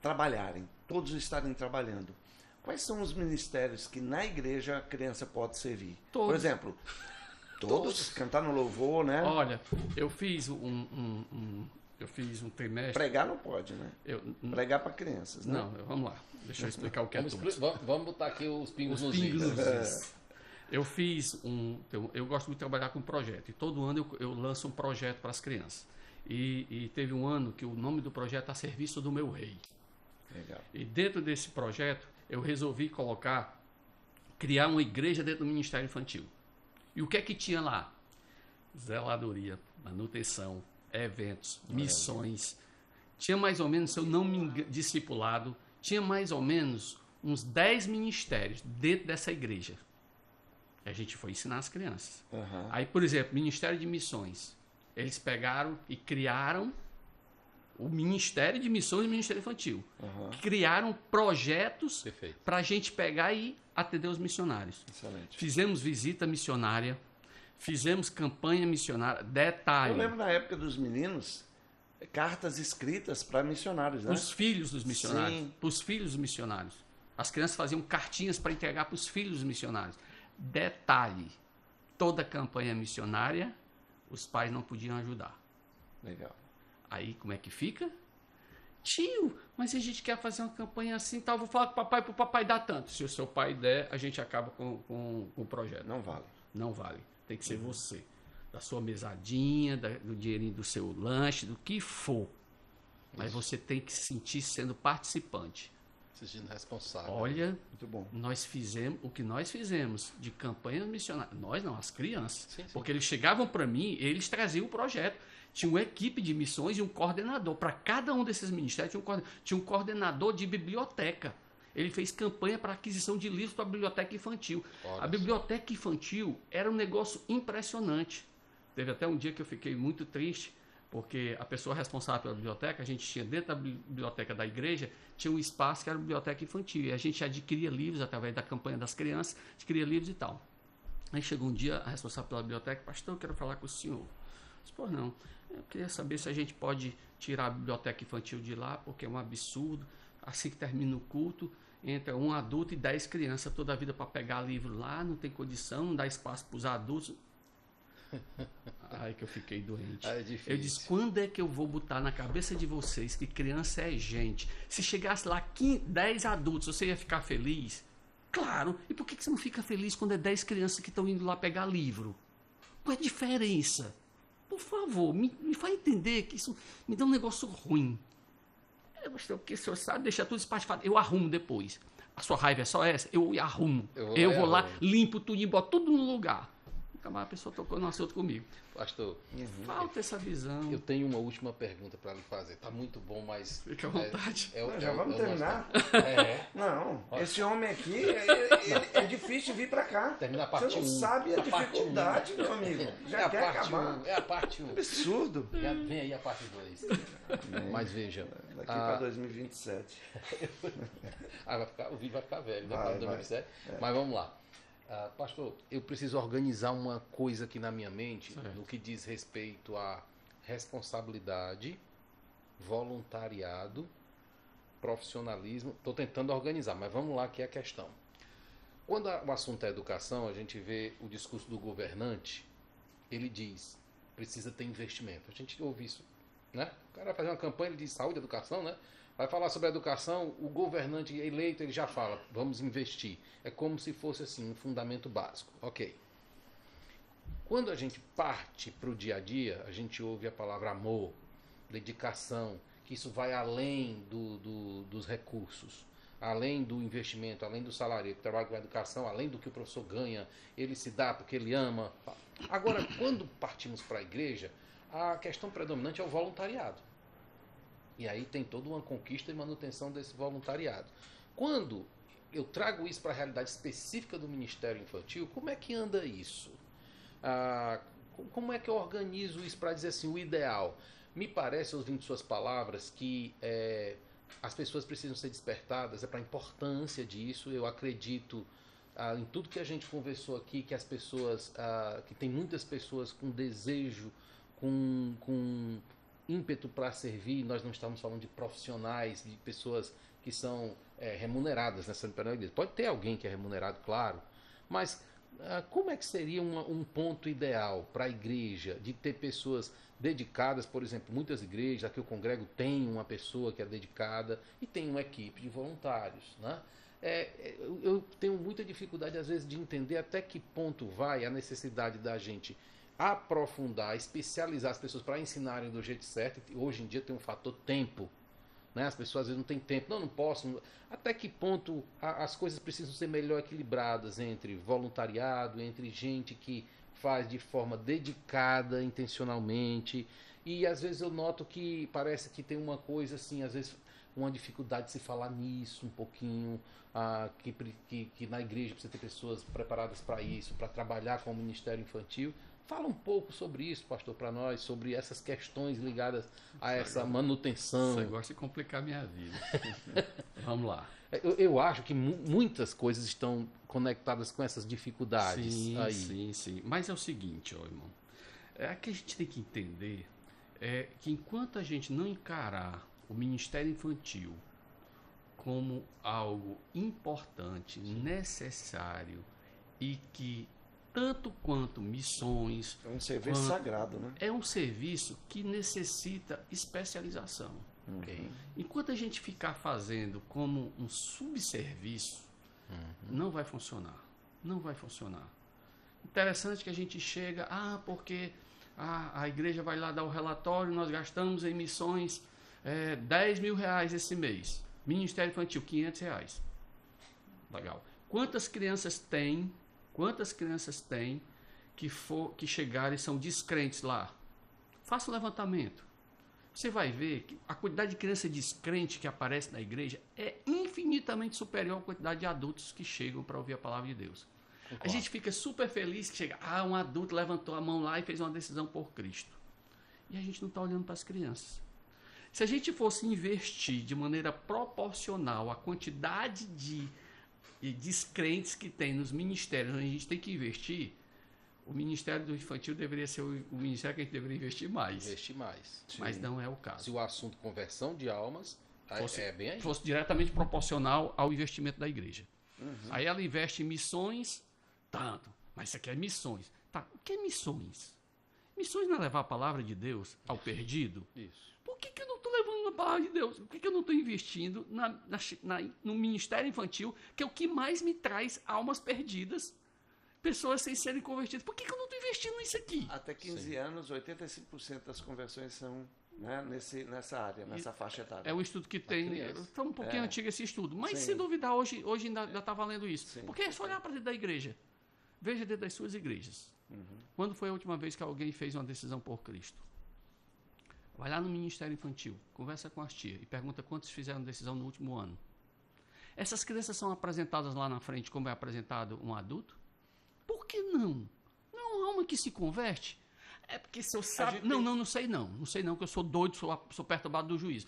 trabalharem, todos estarem trabalhando. Quais são os ministérios que na igreja a criança pode servir? Todos. Por exemplo, todos cantar no louvor, né? Olha, eu fiz um trimestre. Pregar não pode, né? Pregar para crianças, né? Não, vamos lá. Deixa eu explicar o que é todos. Vamos botar aqui os pingos nos is. Eu fiz eu gosto muito de trabalhar com projeto, e todo ano eu lanço um projeto para as crianças. E teve um ano que o nome do projeto é A Serviço do Meu Rei. Legal. E dentro desse projeto, eu resolvi criar uma igreja dentro do Ministério Infantil. E o que é que tinha lá? Zeladoria, manutenção, eventos, missões. Tinha mais ou menos, se eu não me engano, discipulado, tinha mais ou menos uns 10 ministérios dentro dessa igreja. E a gente foi ensinar as crianças. Uhum. Aí, por exemplo, Ministério de Missões. Eles pegaram e criaram o Ministério de Missões e o Ministério Infantil. Uhum. Criaram projetos Perfeito. para a gente pegar e atender os missionários. Excelente. Fizemos visita missionária, fizemos campanha missionária, Eu detalhe, lembro na época dos meninos, cartas escritas para missionários, né? os filhos dos missionários, Sim. para os filhos dos missionários. As crianças faziam cartinhas para entregar para os filhos dos missionários. Detalhe, toda campanha missionária, os pais não podiam ajudar. Legal. Aí como é que fica? Tio, mas a gente quer fazer uma campanha assim, tal, vou falar com o papai para o papai dar tanto. Se o seu pai der, a gente acaba com o projeto. Não vale. Não vale. Tem que ser você. Da sua mesadinha, do dinheirinho do seu lanche, do que for. Mas você tem que se sentir sendo participante. Se sentindo responsável. Olha, Muito bom. nós fizemos o que nós fizemos de campanhas missionárias. Nós não, as crianças. Sim, sim. Porque eles chegavam para mim, eles traziam o projeto. Tinha uma equipe de missões e um coordenador. Para cada um desses ministérios tinha um coordenador de biblioteca. Ele fez campanha para aquisição de livros para a biblioteca infantil. Olha A biblioteca infantil era um negócio impressionante. Teve até um dia que eu fiquei muito triste, porque a pessoa responsável pela biblioteca, a gente tinha dentro da biblioteca da igreja, tinha um espaço que era a biblioteca infantil. E a gente adquiria livros através da campanha das crianças, adquiria livros e tal. Aí chegou um dia, a responsável pela biblioteca, pastor, eu quero falar com o senhor. Eu disse, pô, não, eu queria saber se a gente pode tirar a biblioteca infantil de lá, porque é um absurdo. Assim que termina o culto, entra um adulto e 10 crianças toda a vida para pegar livro lá, não tem condição, não dá espaço para os adultos. Aí que eu fiquei doente. É difícil. Eu disse, quando é que eu vou botar na cabeça de vocês que criança é gente? Se chegasse lá 10 adultos, você ia ficar feliz? Claro. E por que você não fica feliz quando é 10 crianças que estão indo lá pegar livro? Qual é a diferença? Por favor, me faz entender que isso me dá um negócio ruim. Porque o senhor sabe deixar tudo espatifado. Eu arrumo depois. A sua raiva é só essa? Eu arrumo. Eu vou lá, limpo tudo e boto tudo no lugar. Nunca mais a pessoa tocou no assunto comigo. Pastor, Falta essa visão. eu tenho uma última pergunta para lhe fazer. Tá muito bom, mas... Fica à vontade. Já vamos terminar? É. Não, esse homem aqui, é difícil vir para cá. Termina a parte Você não 1. sabe a dificuldade, meu amigo. Já É a quer parte acabar. 1. É a parte 1. Absurdo. Já vem aí a parte 2. Mas veja... Daqui para 2027. O vídeo vai ficar velho, né? Vai, Para 2007. Mas vamos lá. Pastor, eu preciso organizar uma coisa aqui na minha mente, Certo. no que diz respeito a responsabilidade, voluntariado, profissionalismo. Estou tentando organizar, mas vamos lá que é a questão. Quando o assunto é educação, a gente vê o discurso do governante, ele diz, precisa ter investimento. A gente ouve isso, né? O cara vai fazer uma campanha de saúde e educação, né? Vai falar sobre a educação, o governante eleito ele já fala, vamos investir. É como se fosse assim, um fundamento básico. Ok. Quando a gente parte para o dia a dia, a gente ouve a palavra amor, dedicação, que isso vai além dos recursos, além do investimento, além do salário, que trabalha com a educação, além do que o professor ganha, ele se dá porque ele ama. Agora, quando partimos para a igreja, a questão predominante é o voluntariado. E aí tem toda uma conquista e manutenção desse voluntariado. Quando eu trago isso para a realidade específica do Ministério Infantil, como é que anda isso? Como é que eu organizo isso para dizer assim, o ideal? Me parece, ouvindo suas palavras, que as pessoas precisam ser despertadas para a importância disso. Eu acredito em tudo que a gente conversou aqui, que as pessoas, que tem muitas pessoas com desejo, com ímpeto para servir. Nós não estamos falando de profissionais, de pessoas que são remuneradas nessa igreja. Pode ter alguém que é remunerado, claro, mas como é que seria um ponto ideal para a igreja de ter pessoas dedicadas? Por exemplo, muitas igrejas, aqui eu congrego, tem uma pessoa que é dedicada e tem uma equipe de voluntários, né? Eu tenho muita dificuldade às vezes de entender até que ponto vai a necessidade da gente aprofundar, especializar as pessoas para ensinarem do jeito certo. Hoje em dia tem um fator tempo, né? As pessoas às vezes não têm tempo, não posso. Até que ponto as coisas precisam ser melhor equilibradas entre voluntariado, entre gente que faz de forma dedicada, intencionalmente. E às vezes eu noto que parece que tem uma coisa assim, às vezes uma dificuldade de se falar nisso um pouquinho, que na igreja precisa ter pessoas preparadas para isso, para trabalhar com o ministério infantil. Fala um pouco sobre isso, pastor, para nós, sobre essas questões ligadas a essa manutenção. Você gosta de complicar minha vida. Vamos lá. Eu acho que muitas coisas estão conectadas com essas dificuldades aí. Sim. Mas é o seguinte, ó, irmão. O que a gente tem que entender é que enquanto a gente não encarar o ministério infantil como algo importante, necessário e que tanto quanto missões... É um serviço sagrado, né? É um serviço que necessita especialização. Okay. Enquanto a gente ficar fazendo como um subserviço, não vai funcionar. Não vai funcionar. Interessante que a gente chega, porque a igreja vai lá dar o relatório, nós gastamos em missões 10 mil reais esse mês. Ministério Infantil, 500 reais. Legal. Quantas crianças tem que chegarem e são descrentes lá? Faça um levantamento. Você vai ver que a quantidade de criança descrente que aparece na igreja é infinitamente superior à quantidade de adultos que chegam para ouvir a palavra de Deus. A gente fica super feliz que chega, um adulto levantou a mão lá e fez uma decisão por Cristo. E a gente não está olhando para as crianças. Se a gente fosse investir de maneira proporcional a quantidade de descrentes que tem nos ministérios onde a gente tem que investir, o Ministério do Infantil deveria ser o ministério que a gente deveria investir mais. Mas não é o caso. Se o assunto conversão de almas fosse diretamente proporcional ao investimento da igreja. Aí ela investe em missões, tanto. Mas isso aqui é missões. Tá, o que é missões? Missões não é levar a palavra de Deus ao perdido? Isso. Por que eu não estou levando a palavra de Deus? Por que eu não estou investindo no Ministério Infantil, que é o que mais me traz almas perdidas, pessoas sem serem convertidas? Por que eu não estou investindo nisso aqui? Até 15 anos, 85% das conversões são, né, nessa área, nessa faixa etária. É um estudo que tem... Está um pouquinho antigo esse estudo. Mas, sem duvidar, hoje ainda está valendo isso. Sim. Porque é só olhar para dentro da igreja. Veja dentro das suas igrejas. Quando foi a última vez que alguém fez uma decisão por Cristo? Vai lá no Ministério Infantil, conversa com as tias e pergunta quantos fizeram decisão no último ano. Essas crianças são apresentadas lá na frente como é apresentado um adulto? Por que não? Não é uma alma que se converte? É porque se eu sabe... Não sei não. Não sei não, que eu sou doido, sou perturbado do juízo.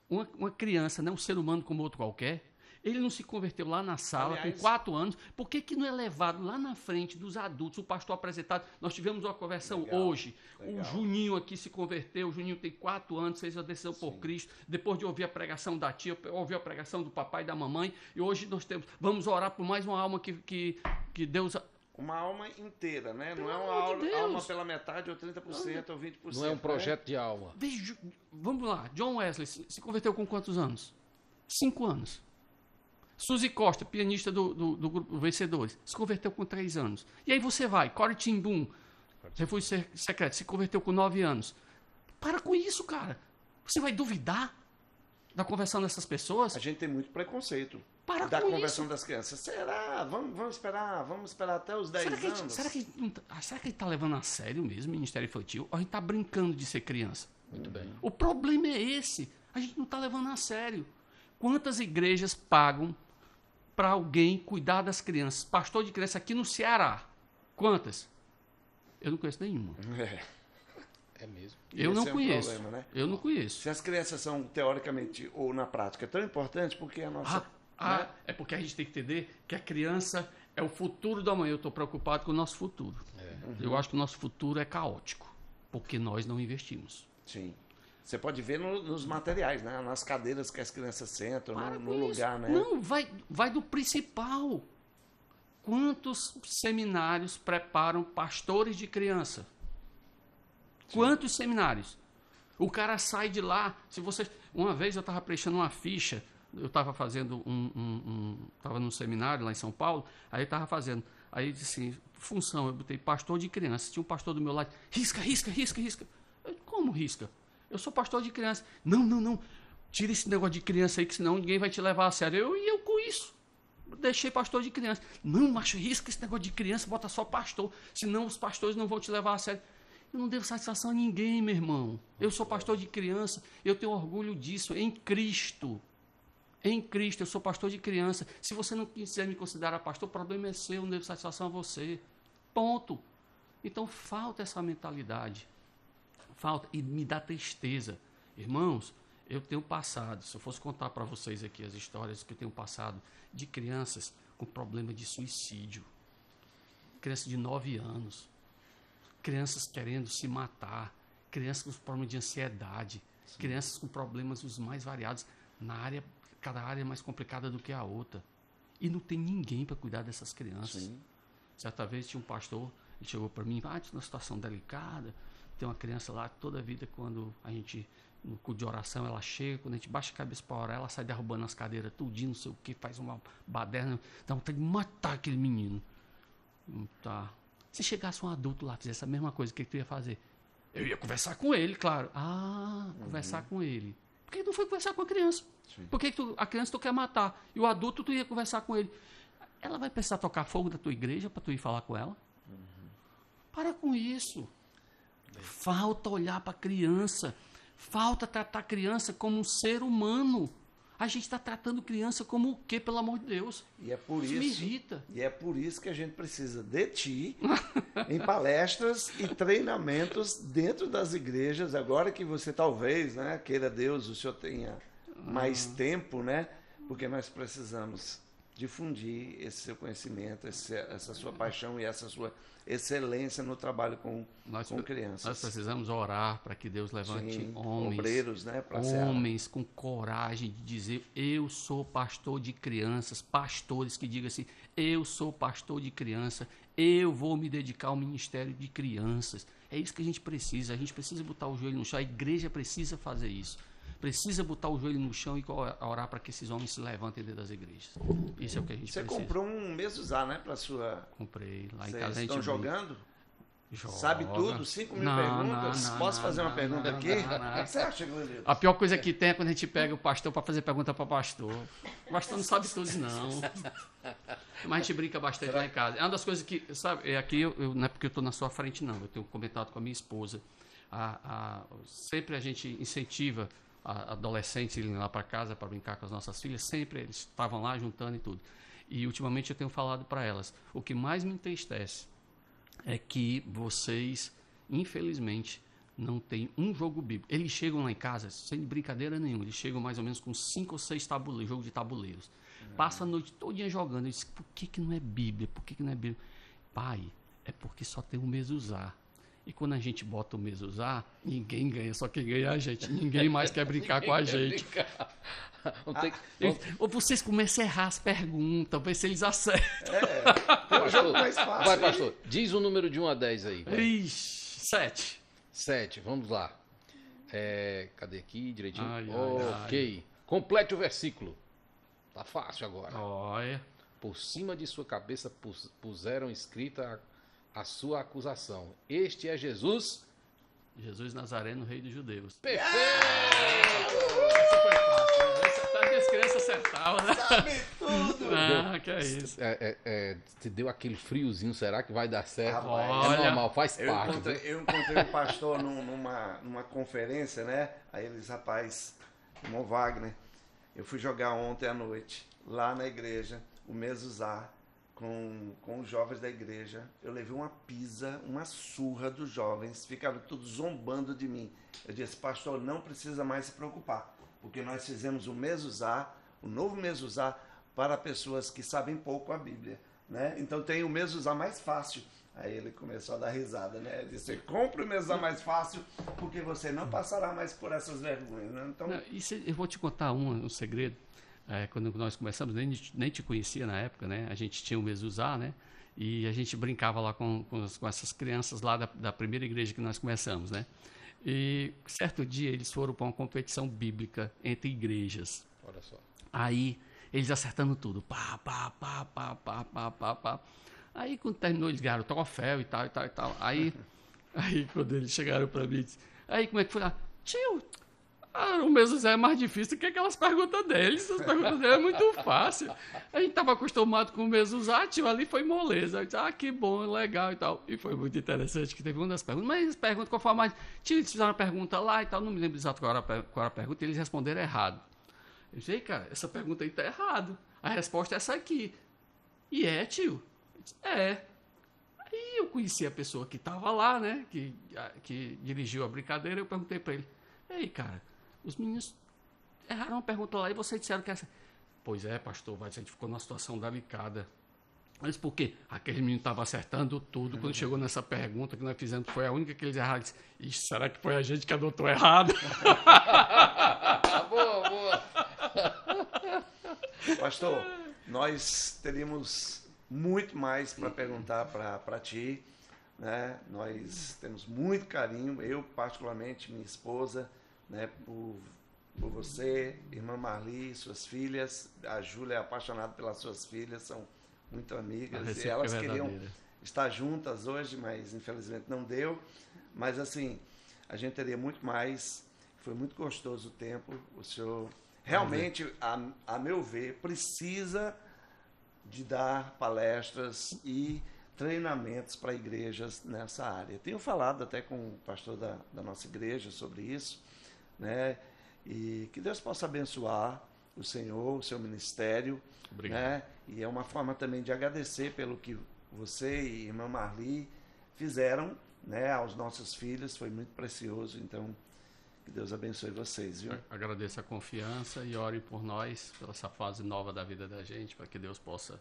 Uma criança, não é um ser humano como outro qualquer, ele não se converteu lá na sala, com 4 anos, por que não é levado lá na frente dos adultos, o pastor apresentado? Nós tivemos uma conversão hoje, o Juninho aqui se converteu, o Juninho tem 4 anos, fez a decisão por Cristo, depois de ouvir a pregação da tia, ouvir a pregação do papai e da mamãe, e hoje nós vamos orar por mais uma alma que Deus... Uma alma inteira, né? Não é uma alma pela metade, ou 30%, ou 20%. Não é um projeto de alma. Vamos lá, John Wesley se converteu com quantos anos? 5 anos. Suzy Costa, pianista do grupo Vencedores, se converteu com 3 anos. E aí você vai, Corey Ten Boom, refúgio secreto, se converteu com 9 anos. Para com isso, cara. Você vai duvidar da conversão dessas pessoas? A gente tem muito preconceito da conversão das crianças. Será? Vamos esperar até os 10 anos. Será que ele está levando a sério mesmo o Ministério Infantil? Ou a gente está brincando de ser criança? Muito bem. O problema é esse. A gente não está levando a sério. Quantas igrejas pagam para alguém cuidar das crianças? Pastor de criança aqui no Ceará. Quantas? Eu não conheço nenhuma. É mesmo. Eu não conheço. Problema, né? Eu não conheço. Se as crianças são, teoricamente, ou na prática, tão importantes, porque a nossa... né? É porque a gente tem que entender que a criança é o futuro do amanhã. Eu estou preocupado com o nosso futuro. Eu acho que o nosso futuro é caótico, porque nós não investimos. Sim. Você pode ver nos materiais, né? Nas cadeiras que as crianças sentam, no lugar, né? Não, vai do principal. Quantos seminários preparam pastores de criança? Sim. Quantos seminários? O cara sai de lá. Uma vez eu estava preenchendo uma ficha, eu estava fazendo estava num seminário lá em São Paulo, aí eu estava fazendo. Aí eu disse assim, função, eu botei pastor de criança. Tinha um pastor do meu lado, risca. Eu, como risca? Eu sou pastor de criança. Não. Tira esse negócio de criança aí, que senão ninguém vai te levar a sério. Eu com isso. deixei pastor de criança. Não, macho, risca esse negócio de criança, bota só pastor, senão os pastores não vão te levar a sério. Eu não devo satisfação a ninguém, meu irmão. Eu sou pastor de criança, eu tenho orgulho disso, em Cristo. Em Cristo, eu sou pastor de criança. Se você não quiser me considerar pastor, o problema é seu, eu não devo satisfação a você. Ponto. Então, falta essa mentalidade. Falta, e me dá tristeza. Irmãos, eu tenho passado, se eu fosse contar para vocês aqui as histórias que eu tenho passado de crianças com problema de suicídio. Crianças de 9 anos. Crianças querendo se matar. Crianças com problemas de ansiedade. Sim. Crianças com problemas os mais variados. Cada área é mais complicada do que a outra. E não tem ninguém para cuidar dessas crianças. Sim. Certa vez tinha um pastor, ele chegou para mim, tinha uma situação delicada, tem uma criança lá, toda a vida quando a gente, no culto de oração, ela chega, quando a gente baixa a cabeça para orar, ela sai derrubando as cadeiras, tudinho, não sei o que, faz uma baderna, dá vontade de matar aquele menino. Tá. Se chegasse um adulto lá, fizesse a mesma coisa, o que tu ia fazer? Eu ia conversar com ele, claro. Conversar com ele. Por que não foi conversar com a criança? Sim. Por que a criança tu quer matar? E o adulto tu ia conversar com ele. Ela vai precisar tocar fogo da tua igreja para tu ir falar com ela? Para com isso. Falta olhar para a criança. Falta tratar a criança como um ser humano. A gente está tratando criança como o quê, pelo amor de Deus? E é por isso me irrita. E é por isso que a gente precisa de ti em palestras e treinamentos dentro das igrejas. Agora que você talvez, né, queira Deus, o senhor tenha mais tempo, né? Porque nós precisamos difundir esse seu conhecimento, essa sua paixão e essa sua excelência no trabalho com crianças. Nós precisamos orar para que Deus levante homens, obreiros, né, homens com coragem de dizer, eu sou pastor de crianças, pastores que digam assim, eu sou pastor de criança, eu vou me dedicar ao ministério de crianças. É isso que a gente precisa botar o joelho no chão, a igreja precisa fazer isso. Precisa botar o joelho no chão e orar para que esses homens se levantem dentro das igrejas. Isso é o que a gente precisa. Você comprou um mezuzá, né, para sua... Comprei. Lá em casa a gente estão jogando? Joga. Sabe tudo? 5 mil perguntas? Posso fazer uma pergunta aqui? O que você acha, Glenilton? A pior coisa que tem é quando a gente pega o pastor para fazer pergunta para o pastor. O pastor não sabe tudo, não. Mas a gente brinca bastante lá em casa. É uma das coisas que, sabe, aqui não é porque eu estou na sua frente, não. Eu tenho comentado com a minha esposa. Sempre a gente incentiva adolescentes irem lá para casa para brincar com as nossas filhas, sempre eles estavam lá juntando e tudo. E ultimamente eu tenho falado para elas, o que mais me entristece é que vocês, infelizmente, não têm um jogo bíblico. Eles chegam lá em casa, sem brincadeira nenhuma, eles chegam mais ou menos com 5 ou 6 tabuleiros, jogo de tabuleiros. Passa a noite todinha jogando. Eu disse, por que não é Bíblia? Por que não é Bíblia? Pai, é porque só tem o mezuzá. E quando a gente bota o mezuzá, ninguém ganha, só quem ganha é a gente. Ninguém mais quer brincar com a gente. Ou vocês começam a errar as perguntas, ver se eles acertam. É um jogo mais fácil. Vai, pastor, diz o número de 1 a 10 aí. Ixi, 7. 7, vamos lá. Cadê aqui direitinho? Ok. Complete o versículo. Tá fácil agora. Olha. Por cima de sua cabeça puseram escrita a sua acusação. Este é Jesus Nazareno, rei dos judeus. Perfeito! Essa foi fácil. As crianças acertavam, né? Sabe tudo! Que é isso. Te deu aquele friozinho, será que vai dar certo? Olha, é normal, faz parte. Eu encontrei um pastor numa conferência, né? Aí eles, rapaz, irmão Wagner, eu fui jogar ontem à noite, lá na igreja, o mezuzá, com os jovens da igreja. Eu levei uma pisa, uma surra dos jovens, ficaram todos zombando de mim. Eu disse, pastor, não precisa mais se preocupar, porque nós fizemos o mezuzá, o novo mezuzá, para pessoas que sabem pouco a Bíblia, né? Então tem o mezuzá mais fácil. Aí ele começou a dar risada, né? Ele disse, compre o mezuzá mais fácil, porque você não passará mais por essas vergonhas, né? Então... eu vou te contar um segredo. Quando nós começamos, nem te conhecia na época, né? A gente tinha o mezuzá, né? E a gente brincava lá com essas crianças lá da primeira igreja que nós começamos, né? E certo dia eles foram para uma competição bíblica entre igrejas. Olha só. Aí eles acertando tudo, pá. Aí quando terminou eles ganharam o troféu e tal. Aí quando eles chegaram para mim, aí como é que foi lá? Tio, O meu José é mais difícil que aquelas perguntas deles. As perguntas dele é muito fácil. A gente estava acostumado com o mesmo tio, ali foi moleza. Eu disse, que bom, legal e tal. E foi muito interessante que teve uma das perguntas. Mas eles perguntam qual foi a mais... Tio, eles fizeram uma pergunta lá e tal, não me lembro exato qual era a pergunta, e eles responderam errado. Eu disse, cara, essa pergunta aí tá errada. A resposta é essa aqui. E tio? Eu disse, Aí eu conheci a pessoa que estava lá, né, que dirigiu a brincadeira, eu perguntei para ele, ei, cara, os meninos erraram uma pergunta lá e vocês disseram que essa... Pois é, pastor, a gente ficou numa situação delicada. Mas por quê? Aquele menino estava acertando tudo. Quando chegou nessa pergunta que nós fizemos, foi a única que eles erraram. Disse, ixi, será que foi a gente que adotou errado? Boa, boa. Pastor, nós teríamos muito mais para perguntar para ti, né? Nós temos muito carinho, eu particularmente, minha esposa, né, por você, irmã Marli, suas filhas. A Júlia é apaixonada pelas suas filhas, são muito amigas e elas queriam estar juntas hoje, mas infelizmente não deu. Mas assim, a gente teria muito mais. Foi muito gostoso o tempo. O senhor realmente, a meu ver, precisa de dar palestras e treinamentos para igrejas nessa área. Tenho falado até com o pastor da nossa igreja sobre isso, né? E que Deus possa abençoar o senhor, o seu ministério. Obrigado. Né? E é uma forma também de agradecer pelo que você e irmã Marli fizeram, né, aos nossos filhos. Foi muito precioso. Então, que Deus abençoe vocês, viu? Agradeço a confiança e ore por nós, pela essa fase nova da vida da gente, para que Deus possa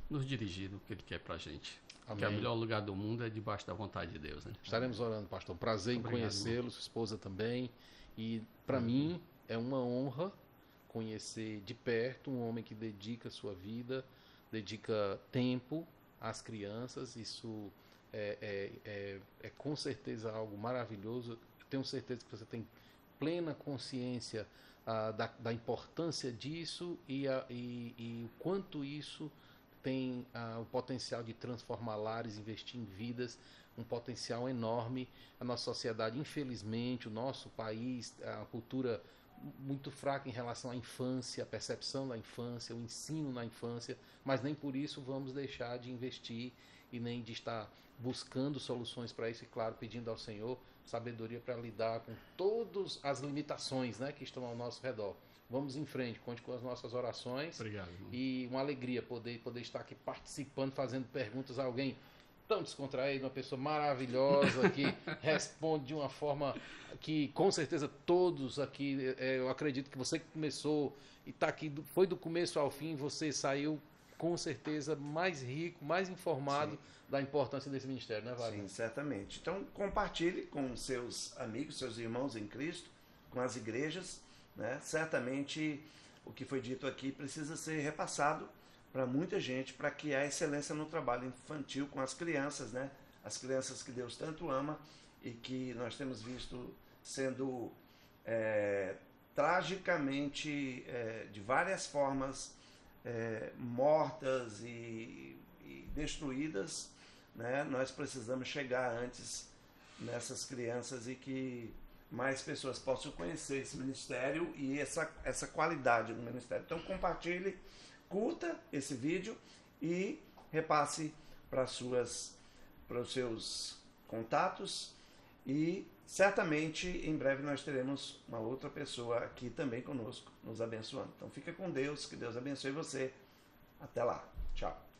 nos dirigir no que Ele quer para a gente. Amém. Que o melhor lugar do mundo é debaixo da vontade de Deus, né? Estaremos orando, pastor. Prazer em conhecê-lo, sua esposa também. E para mim é uma honra conhecer de perto um homem que dedica sua vida, dedica tempo às crianças. Isso é com certeza algo maravilhoso. Eu tenho certeza que você tem plena consciência da importância disso e o quanto isso tem o potencial de transformar lares, investir em vidas, um potencial enorme. A nossa sociedade, infelizmente, o nosso país, a cultura muito fraca em relação à infância, a percepção da infância, o ensino na infância, mas nem por isso vamos deixar de investir e nem de estar buscando soluções para isso e, claro, pedindo ao Senhor sabedoria para lidar com todas as limitações, né, que estão ao nosso redor. Vamos em frente, conte com as nossas orações. Obrigado, irmão. E uma alegria poder estar aqui participando, fazendo perguntas a alguém tão descontraído, uma pessoa maravilhosa que responde de uma forma que com certeza todos aqui, eu acredito que você que começou e está aqui, foi do começo ao fim, você saiu com certeza mais rico, mais informado. Sim. Da importância desse ministério, né, Wagner? Sim, certamente. Então compartilhe com seus amigos, seus irmãos em Cristo, com as igrejas, né? Certamente o que foi dito aqui precisa ser repassado para muita gente, para que a excelência no trabalho infantil com as crianças, né? As crianças que Deus tanto ama e que nós temos visto sendo tragicamente, de várias formas, mortas e destruídas, né? Nós precisamos chegar antes nessas crianças e que mais pessoas possam conhecer esse ministério e essa qualidade no ministério. Então compartilhe, curta esse vídeo e repasse para os seus contatos e certamente em breve nós teremos uma outra pessoa aqui também conosco, nos abençoando. Então fica com Deus, que Deus abençoe você. Até lá. Tchau.